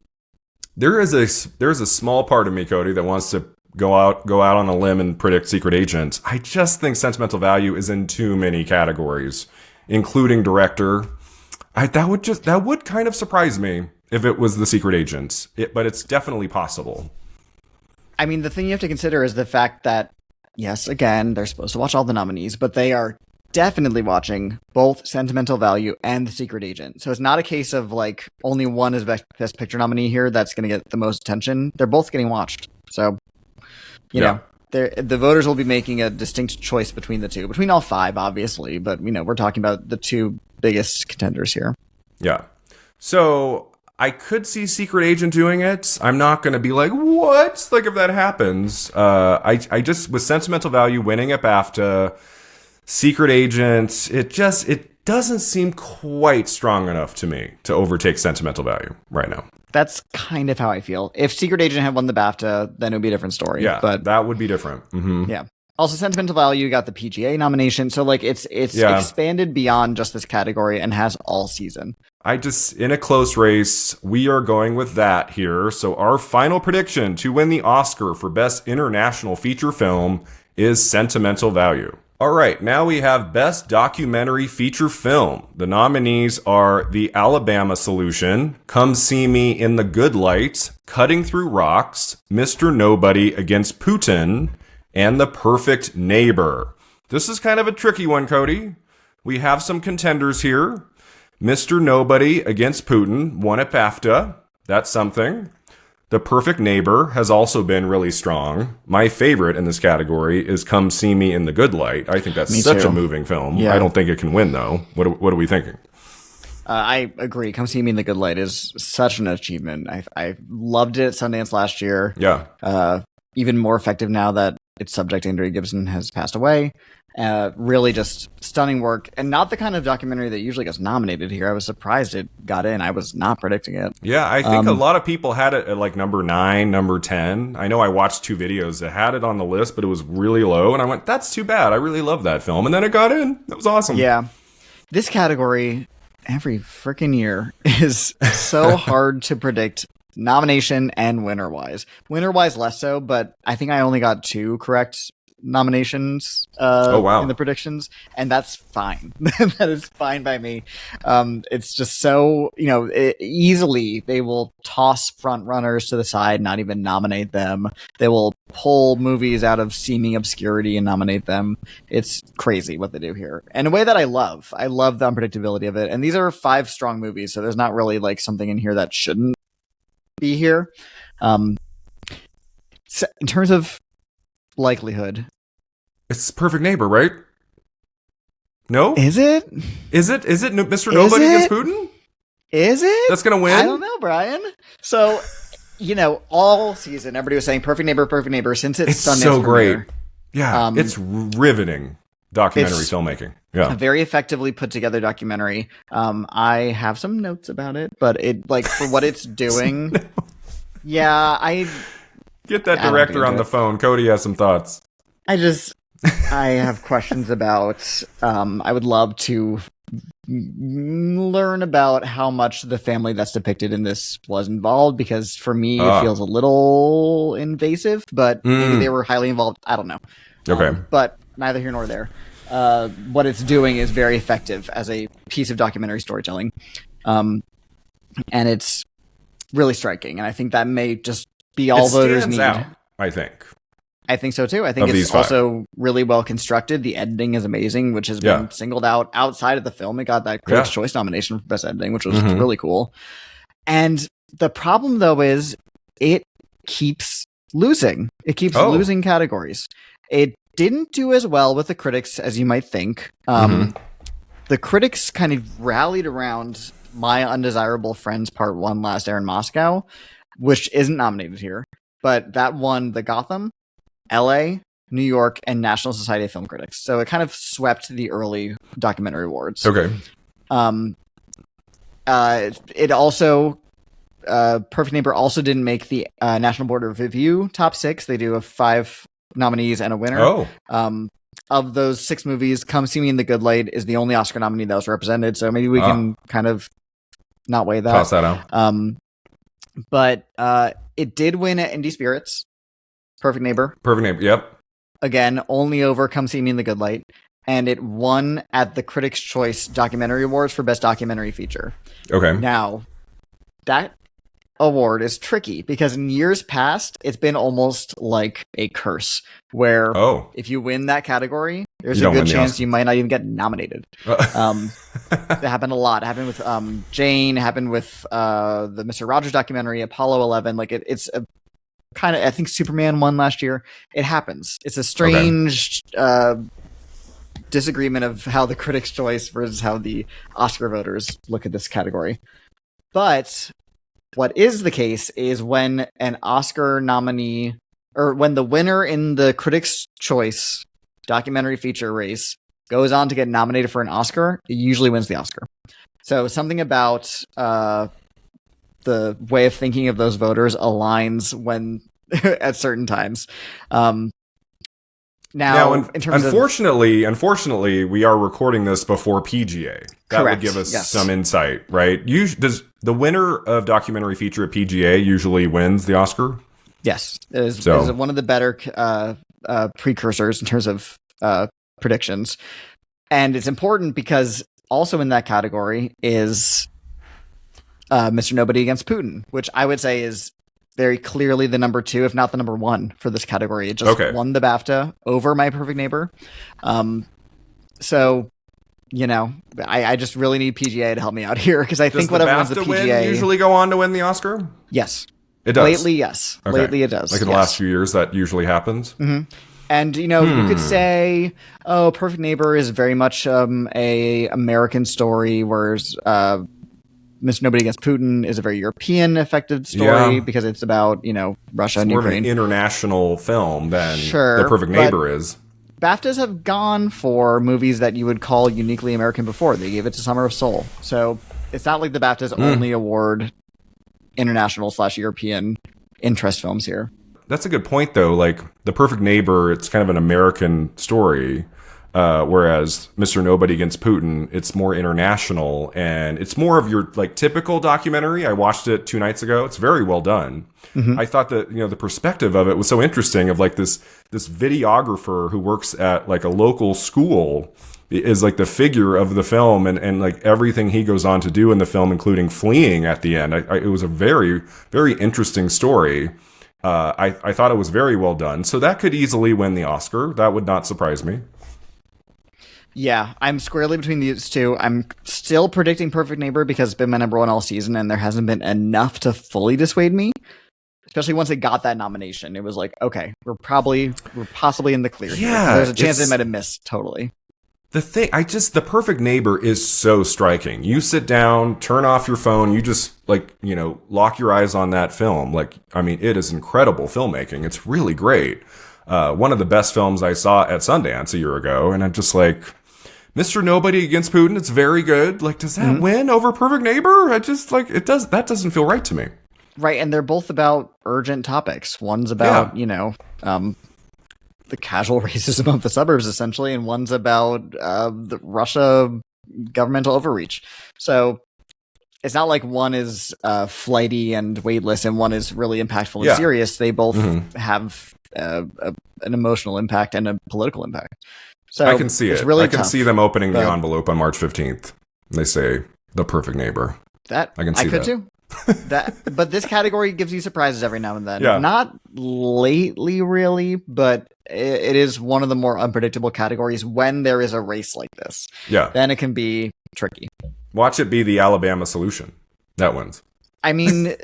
There is a small part of me, Cody, that wants to go out on a limb and predict Secret Agent. I just think Sentimental Value is in too many categories, including director. That would kind of surprise me if it was The Secret Agent, but it's definitely possible. I mean, the thing you have to consider is the fact that, yes, again, they're supposed to watch all the nominees, but they are definitely watching both Sentimental Value and The Secret Agent. So it's not a case of like only one is Best Picture nominee here that's going to get the most attention. They're both getting watched. So, you know, the voters will be making a distinct choice between the two, between all five, obviously. But, you know, we're talking about the two biggest contenders here. Yeah. So I could see Secret Agent doing it. I'm not going to be like, what? Like, if that happens, I just, with Sentimental Value winning at BAFTA, Secret Agent, it doesn't seem quite strong enough to me to overtake Sentimental Value right now. That's kind of how I feel. If Secret Agent had won the BAFTA, then it would be a different story. Yeah, but that would be different. Mm-hmm. Yeah. Also, Sentimental Value got the PGA nomination, so like it's expanded beyond just this category and has all season. In a close race, we are going with that here. So our final prediction to win the Oscar for Best International Feature Film is Sentimental Value. All right, now we have Best Documentary Feature Film. The nominees are The Alabama Solution, Come See Me in the Good Light, Cutting Through Rocks, Mr. Nobody Against Putin, and The Perfect Neighbor. This is kind of a tricky one, Cody. We have some contenders here. Mr. Nobody Against Putin won at BAFTA. That's something. The Perfect Neighbor has also been really strong. My favorite in this category is Come See Me in the Good Light. I think that's such a moving film. Yeah. I don't think it can win, though. What are we thinking? I agree. Come See Me in the Good Light is such an achievement. I loved it at Sundance last year. Yeah. Even more effective now that its subject, Andrea Gibson, has passed away. Really just stunning work, and not the kind of documentary that usually gets nominated here. I was surprised it got in. I was not predicting it. Yeah, I think a lot of people had it at like number 9, number 10. I know I watched 2 videos that had it on the list, but it was really low, and I went, that's too bad. I really love that film, and then it got in. That was awesome. Yeah. This category, every freaking year, is so hard to predict nomination and winner-wise. Winner-wise less so, but I think I only got 2 correct nominations in the predictions, and that's fine. That is fine by me. It's just so, easily they will toss front runners to the side, not even nominate them. They will pull movies out of seeming obscurity and nominate them. It's crazy what they do here, in a way that I love the unpredictability of it. And these are 5 strong movies, so there's not really like something in here that shouldn't be here. So in terms of likelihood, it's Perfect Neighbor, right? No? Is it Mr. Nobody Against Putin? Is it? That's gonna win? I don't know, Brian. So, all season everybody was saying Perfect Neighbor since it's Sundance so great. Premiere. Yeah, it's riveting documentary filmmaking. Yeah, a very effectively put together documentary. I have some notes about it, but it for what it's doing. Yeah, I get that director on the phone. Cody has some thoughts. I have questions about. I would love to learn about how much the family that's depicted in this was involved, because for me it feels a little invasive, but maybe they were highly involved. I don't know. Okay. But neither here nor there. What it's doing is very effective as a piece of documentary storytelling. And it's really striking. And I think that may just be all voters need. Out, I think so too. I think it's also really well constructed. The editing is amazing, which has been singled out outside of the film. It got that Critics' Choice nomination for Best Editing, which was really cool. And the problem, though, is it keeps losing. It keeps losing categories. It didn't do as well with the critics as you might think. The critics kind of rallied around My Undesirable Friends Part 1 Last Air in Moscow, which isn't nominated here, but that won the Gotham, LA, New York, and National Society of Film Critics. So it kind of swept the early documentary awards. Okay. It also Perfect Neighbor also didn't make the National Board of Review top 6. They do 5 nominees and a winner. Oh. Of those 6 movies, Come See Me in the Good Light is the only Oscar nominee that was represented. So maybe we can kind of not weigh that. Toss that out. But it did win at Indie Spirits. Perfect Neighbor. Perfect Neighbor. Yep. Again, only over Come See Me in the Good Light. And it won at the Critics' Choice Documentary Awards for Best Documentary Feature. Okay. Now, that award is tricky because in years past, it's been almost like a curse where if you win that category, there's a good chance you might not even get nominated. That happened a lot. It happened with Jane, it happened with the Mr. Rogers documentary, Apollo 11. Like it's a kind of, I think Superman won last year. It happens. It's a strange disagreement of how the Critics' Choice versus how the Oscar voters look at this category. But what is the case is when an Oscar nominee, or when the winner in the Critics' Choice documentary feature race goes on to get nominated for an Oscar, it usually wins the Oscar. So something about the way of thinking of those voters aligns when at certain times. Now, in terms unfortunately, we are recording this before PGA. That Correct. would give us some insight, right? Does the winner of documentary feature at PGA usually wins the Oscar? Yes, it is one of the better precursors in terms of predictions, and it's important because also in that category is Mr. Nobody Against Putin, which I would say is very clearly the number 2, if not the number 1 for this category. It just won the BAFTA over My Perfect Neighbor. So, you know, I just really need PGA to help me out here because I think whatever wins the PGA usually go on to win the Oscar. Yes, it does. Lately, yes. Okay. Lately, it does. Like in the last few years, that usually happens. Mm-hmm. And you know, you could say, "Oh, Perfect Neighbor is very much a American story," whereas Mr. Nobody Against Putin is a very European affected story because it's about, you know, Russia and Ukraine. More of an international film than The Perfect Neighbor is. BAFTAs have gone for movies that you would call uniquely American before. They gave it to Summer of Soul. So it's not like the BAFTAs only award international/European interest films here. That's a good point, though. Like, The Perfect Neighbor, it's kind of an American story. Whereas Mr. Nobody Against Putin, it's more international and it's more of your like typical documentary. I watched it 2 nights ago. It's very well done. Mm-hmm. I thought that, you know, the perspective of it was so interesting of like this videographer who works at like a local school is like the figure of the film and like everything he goes on to do in the film, including fleeing at the end. It was a very, very interesting story. I thought it was very well done. So that could easily win the Oscar. That would not surprise me. Yeah, I'm squarely between these two. I'm still predicting Perfect Neighbor because it's been my number 1 all season, and there hasn't been enough to fully dissuade me. Especially once it got that nomination, it was like, okay, we're possibly in the clear. Yeah, there's a chance they might have missed totally. The Perfect Neighbor is so striking. You sit down, turn off your phone, you just like, you know, lock your eyes on that film. Like, I mean, it is incredible filmmaking. It's really great. One of the best films I saw at Sundance a year ago, and I'm just like, Mr. Nobody Against Putin, it's very good. Like, does that win over Perfect Neighbor? I just like that doesn't feel right to me. Right, and they're both about urgent topics. One's about, you know, the casual racism of the suburbs, essentially, and one's about the Russia governmental overreach. So it's not like one is flighty and weightless and one is really impactful and serious. They both have an emotional impact and a political impact. So I can see it. Really I can see them opening the envelope on March 15th. They say The Perfect Neighbor. I could too. But this category gives you surprises every now and then. Yeah. Not lately, really, but it is one of the more unpredictable categories when there is a race like this. Yeah. Then it can be tricky. Watch it be the Alabama Solution. That wins. I mean, it's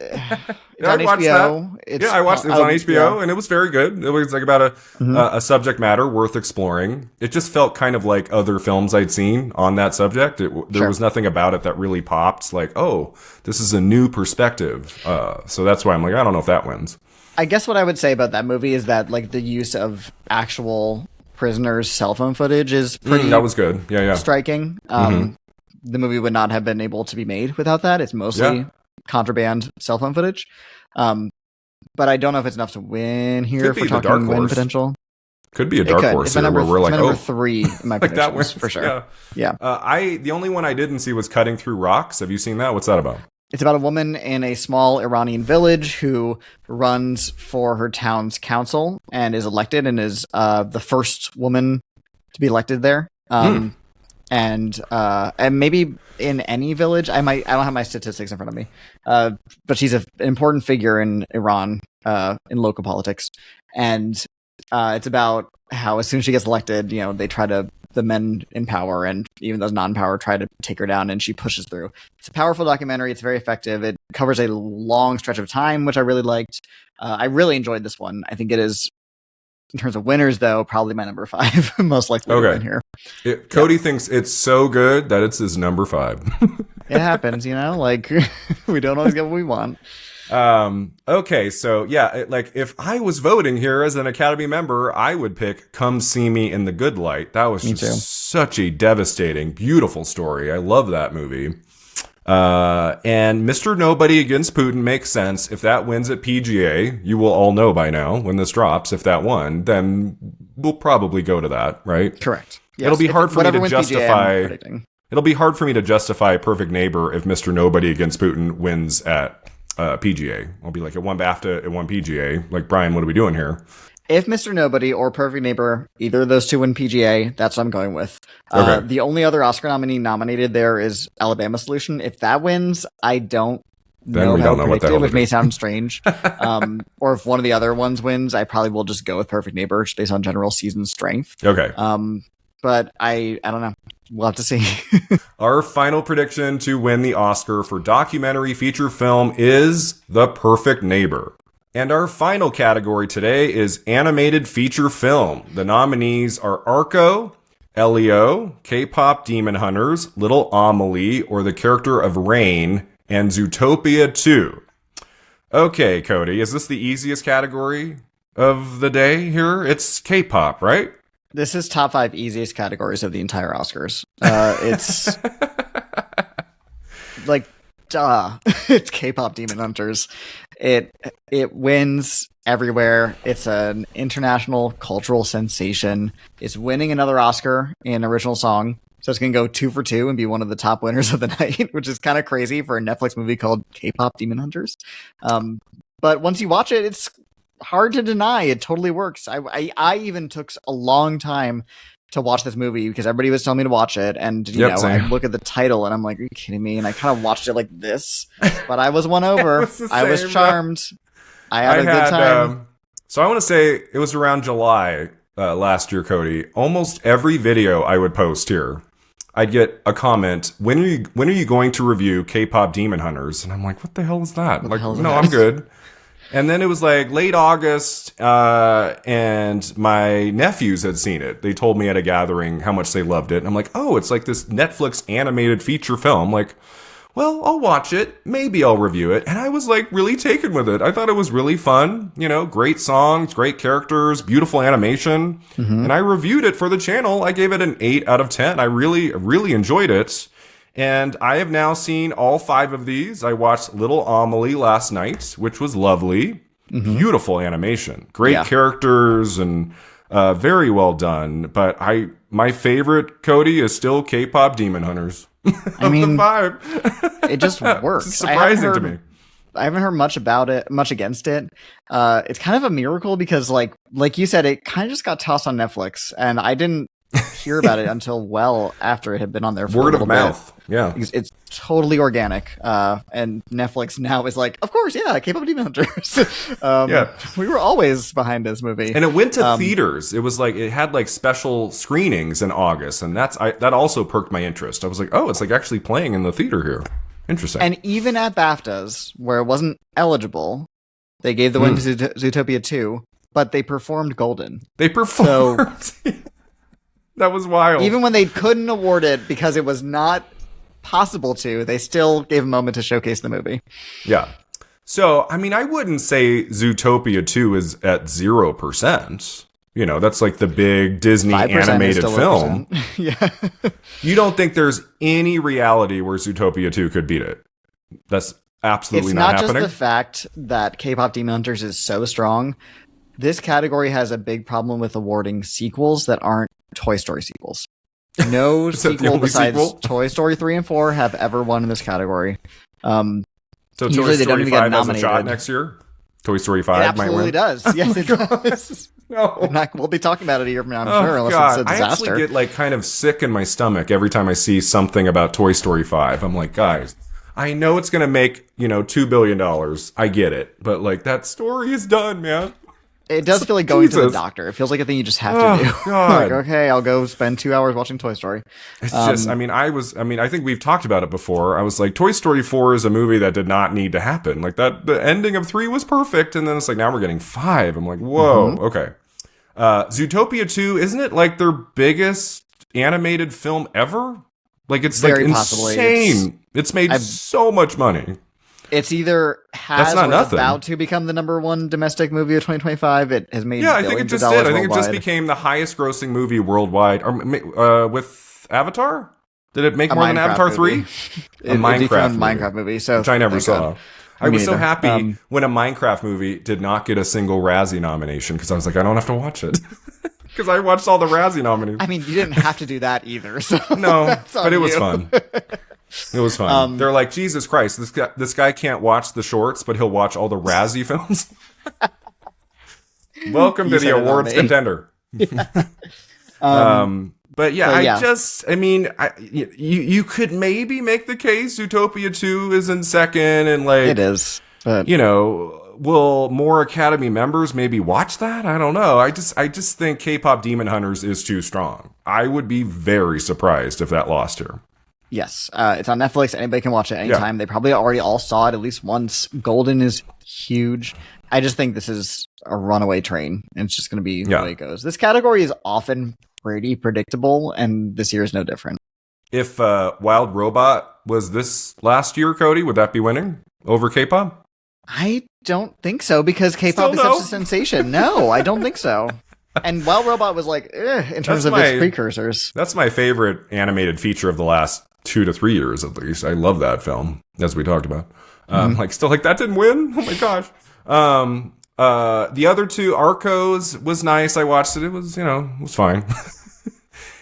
I on watched HBO. that. I watched it. It was on HBO, and it was very good. It was like about a subject matter worth exploring. It just felt kind of like other films I'd seen on that subject. There was nothing about it that really popped. Like, oh, this is a new perspective. So that's why I'm like, I don't know if that wins. I guess what I would say about that movie is that like the use of actual prisoners' cell phone footage is pretty. That was good. Yeah. Striking. The movie would not have been able to be made without that. It's mostly contraband cell phone footage. But I don't know if it's enough to win here. If we're talking win potential. Could be a dark horse here where we're like, number 3 in my like that wins for sure. Yeah. The only one I didn't see was Cutting Through Rocks. Have you seen that? What's that about? It's about a woman in a small Iranian village who runs for her town's council and is elected and is the first woman to be elected there. And maybe in any village, I don't have my statistics in front of me, but she's an important figure in Iran in local politics, and it's about how as soon as she gets elected, they try to the men in power and even those non-power try to take her down, and she pushes through. It's a powerful documentary. It's very effective. It covers a long stretch of time, which I really liked. I really enjoyed this one. I think it is. In terms of winners, though, probably my number 5, most likely in here. Cody thinks it's so good that it's his number 5. It happens, like we don't always get what we want. Okay, so like if I was voting here as an Academy member, I would pick Come See Me in the Good Light. That was just such a devastating, beautiful story. I love that movie. And Mr. Nobody Against Putin makes sense. If that wins at PGA, you will all know by now when this drops. If that won, then we'll probably go to that, right? Correct. Yes. It'll be hard for me to justify. PGA, it'll be hard for me to justify Perfect Neighbor if Mr. Nobody Against Putin wins at PGA. I'll be like, it won BAFTA, it won PGA. Like, Brian, what are we doing here? If Mr. Nobody or Perfect Neighbor, either of those two win PGA, that's what I'm going with. Okay. The only other Oscar nominee nominated there is Alabama Solution. If that wins, I don't know how to predict it, which may sound strange. Or if one of the other ones wins, I probably will just go with Perfect Neighbor just based on general season strength. Okay. But I don't know. We'll have to see. Our final prediction to win the Oscar for documentary feature film is The Perfect Neighbor. And our final category today is animated feature film. The nominees are Arco, Elio, K-pop Demon Hunters, Little Amelie, or the character of Rain, and Zootopia 2. Okay, Cody, is this the easiest category of the day here? It's K-pop, right? This is top 5 easiest categories of the entire Oscars. It's like, duh. It's K-pop Demon Hunters. It wins everywhere. It's an international cultural sensation. It's winning another Oscar in original song. So it's going to go 2 for 2 and be one of the top winners of the night, which is kind of crazy for a Netflix movie called K-pop Demon Hunters. But once you watch it, it's hard to deny. It totally works. I even took a long time to watch this movie because everybody was telling me to watch it, and I look at the title and I'm like, are you kidding me? And I kind of watched it like this, but I was won over. I was charmed. I had a good time. So I want to say it was around July last year, Cody. Almost every video I would post here, I'd get a comment, when are you going to review K-pop Demon Hunters? And I'm like, what the hell is that? I'm good. And then it was like late August, and my nephews had seen it. They told me at a gathering how much they loved it. And I'm like, oh, it's like this Netflix animated feature film. Like, well, I'll watch it. Maybe I'll review it. And I was like really taken with it. I thought it was really fun. Great songs, great characters, beautiful animation. Mm-hmm. And I reviewed it for the channel. I gave it an 8 out of 10. I really, really enjoyed it. And I have now seen all 5 of these. I watched Little Amelie last night, which was lovely. Mm-hmm. Beautiful animation. Great characters and very well done. But my favorite, Cody, is still K-pop Demon Hunters. I mean, the 5. It just works. It's surprising to me. I haven't heard much against it. It's kind of a miracle because like you said, it kind of just got tossed on Netflix, and I didn't hear about it until well after it had been on there for word of mouth. Yeah, it's totally organic, and Netflix now is like, of course, K-pop Demon Hunters. We were always behind this movie, and it went to theaters. It was like it had like special screenings in August, and that also perked my interest. I was like, oh, it's like actually playing in the theater here. Interesting. And even at BAFTAs, where it wasn't eligible, they gave the win to Zootopia 2, but they performed Golden. They performed. So, that was wild. Even when they couldn't award it because it was not possible to, they still gave a moment to showcase the movie. Yeah. So, I mean, I wouldn't say Zootopia 2 is at 0%. You know, that's like the big Disney animated film. Yeah. You don't think there's any reality where Zootopia 2 could beat it? That's absolutely not happening. It's not just the fact that K-pop Demon Hunters is so strong. This category has a big problem with awarding sequels that aren't Toy Story sequels. No sequel besides Toy Story 3 and 4 have ever won in this category. So Toy Story 5 has a shot next year? Toy Story 5 it absolutely does. Yes, it does. No. We'll be talking about it a year from now, I'm sure, unless it's a disaster. I actually get like kind of sick in my stomach every time I see something about Toy Story 5. I'm like, guys, I know it's going to make, $2 billion. I get it. But like that story is done, man. It does feel like going to the doctor. It feels like a thing you just have to do. God. Like, okay, I'll go spend 2 hours watching Toy Story. It's just, I think we've talked about it before. I was like, Toy Story 4 is a movie that did not need to happen. Like that, the ending of 3 was perfect. And then it's like, now we're getting 5. I'm like, whoa, okay. Zootopia 2, isn't it like their biggest animated film ever? Like it's very like possibly. Insane. It's made so much money. It's either has or is about to become the number one domestic movie of 2025. It has made I think it just did. I think it just became the highest grossing movie worldwide. Or with Avatar? Did it make more than Avatar 3? A Minecraft movie. So which I never saw. I was so happy when a Minecraft movie did not get a single Razzie nomination because I was like, I don't have to watch it. Because I watched all the Razzie nominations. I mean, you didn't have to do that either. So no, but it was fun. It was fun. They're like, Jesus Christ, this guy can't watch the shorts, but he'll watch all the Razzie films. Welcome to the awards contender. But you could maybe make the case Zootopia 2 is in second, and like it is. But will more Academy members maybe watch that? I don't know. I just think K-pop Demon Hunters is too strong. I would be very surprised if that lost here. Yes, it's on Netflix. Anybody can watch it anytime. They probably already all saw it at least once. Golden is huge. I just think this is a runaway train, and it's just going to be the way it goes. This category is often pretty predictable, and this year is no different. If Wild Robot was this last year, Cody, would that be winning over K-pop? I don't think so, because K-pop is such a sensation. No, I don't think so. And Wild Robot was like, in terms of its precursors. That's my favorite animated feature of the last 2 to 3 years, at least. I love that film, as we talked about. That didn't win? Oh my gosh. The other two, Arcos, was nice. I watched it. It was, it was fine.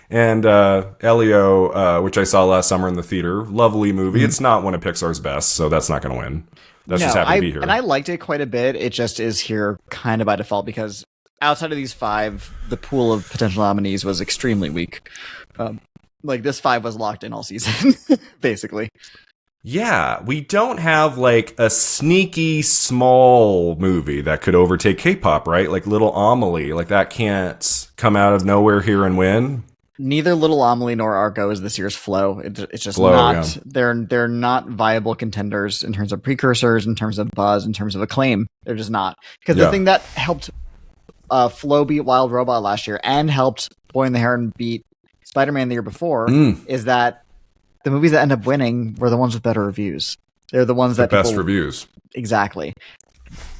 And Elio, which I saw last summer in the theater. Lovely movie. It's not one of Pixar's best, so that's not going to win. That's just happy to be here. And I liked it quite a bit. It just is here kind of by default, because outside of these 5, the pool of potential nominees was extremely weak. This 5 was locked in all season, basically. Yeah, we don't have like a sneaky small movie that could overtake K-pop, right? Like Little Amelie, like that can't come out of nowhere here and win. Neither Little Amelie nor Argo is this year's Flow. It's just not. Yeah. They're not viable contenders in terms of precursors, in terms of buzz, in terms of acclaim. They're just not. Because the thing that helped Flow beat Wild Robot last year and helped Boy and the Heron beat Spider-Man the year before is that the movies that end up winning were the ones with better reviews. They're the ones that best reviews. Exactly.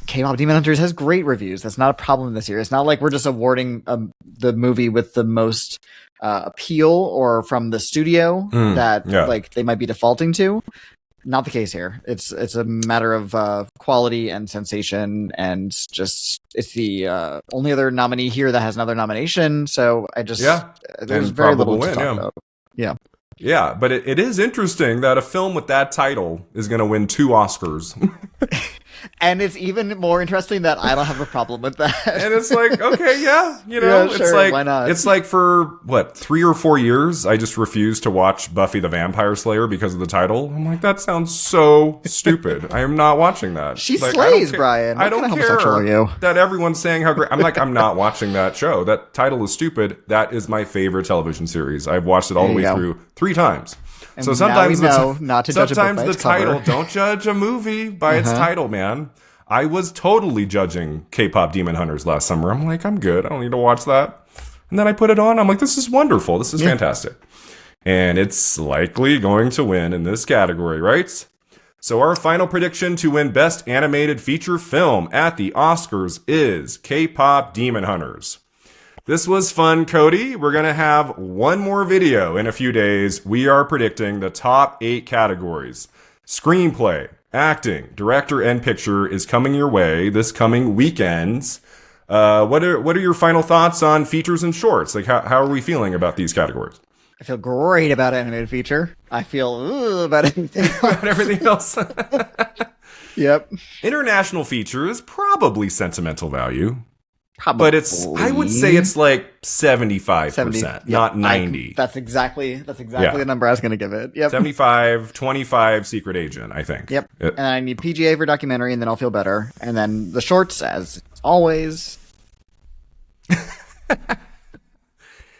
K-pop Demon Hunters has great reviews. That's not a problem this year. It's not like we're just awarding the movie with the most appeal or from the studio that they might be defaulting to. Not the case here. It's a matter of quality and sensation, and just it's the only other nominee here that has another nomination. So I just there's very little to talk about. Yeah. Yeah, but it is interesting that a film with that title is going to win 2 Oscars. And it's even more interesting that I don't have a problem with that. And it's like, okay, it's like, why not? It's like for 3 or 4 years, I just refused to watch Buffy the Vampire Slayer because of the title. I'm like, that sounds so stupid. I am not watching that. She slays, Brian. I don't care that everyone's saying how great. I'm like, I'm not watching that show. That title is stupid. That is my favorite television series. I've watched it all the way through 3 times. And so sometimes now we know not to judge a book by its cover. Title. Don't judge a movie by its title, man. I was totally judging K-pop Demon Hunters last summer. I'm like, I'm good. I don't need to watch that. And then I put it on. I'm like, this is wonderful. This is fantastic. And it's likely going to win in this category, right? So our final prediction to win Best Animated Feature Film at the Oscars is K-pop Demon Hunters. This was fun, Cody. We're going to have one more video in a few days. We are predicting the top 8 categories. Screenplay, acting, director, and picture is coming your way this coming weekends. What are your final thoughts on features and shorts? Like, how are we feeling about these categories? I feel great about animated feature. I feel about anything else. About everything else. Yep. International features, probably sentimental value. Probably. But I would say it's like 75%, not 90. That's exactly the number I was going to give it. Yep. 75, 25 Secret Agent, I think. Yep. And I need PGA for documentary, and then I'll feel better. And then the shorts, as always.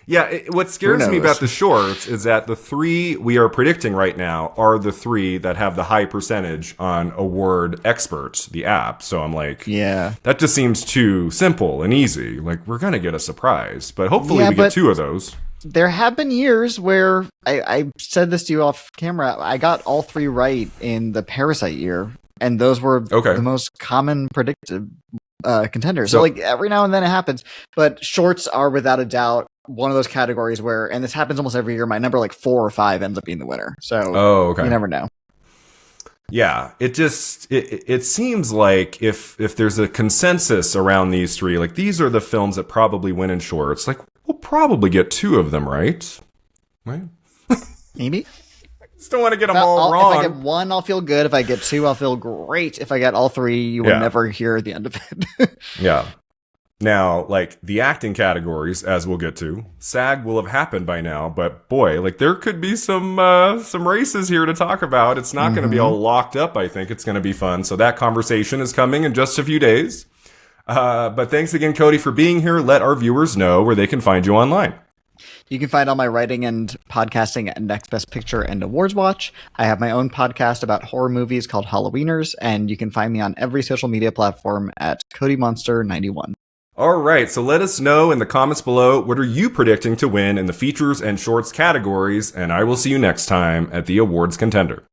Yeah, what scares me about the shorts is that the 3 we are predicting right now are the 3 that have the high percentage on Award Experts, the app. So I'm like, that just seems too simple and easy. Like, we're going to get a surprise. But hopefully we get 2 of those. There have been years where, I said this to you off camera, I got all 3 right in the Parasite year. And those were the most common predicted contenders. So like every now and then it happens. But shorts are without a doubt one of those categories where, and this happens almost every year, my number like 4 or 5 ends up being the winner. So you never know. Yeah, it seems like if there's a consensus around these 3, like these are the films that probably win in shorts, like we'll probably get 2 of them right? Maybe. Just don't want to get them all wrong. If I get 1, I'll feel good. If I get 2, I'll feel great. If I get all 3, you will never hear the end of it. Yeah. Now, like, the acting categories, as we'll get to, SAG will have happened by now, but boy, like, there could be some races here to talk about. It's not going to be all locked up, I think. It's going to be fun. So that conversation is coming in just a few days. But thanks again, Cody, for being here. Let our viewers know where they can find you online. You can find all my writing and podcasting at Next Best Picture and Awards Watch. I have my own podcast about horror movies called Halloweeners, and you can find me on every social media platform at CodyMonster91. All right, so let us know in the comments below, what are you predicting to win in the features and shorts categories, and I will see you next time at the Awards Contender.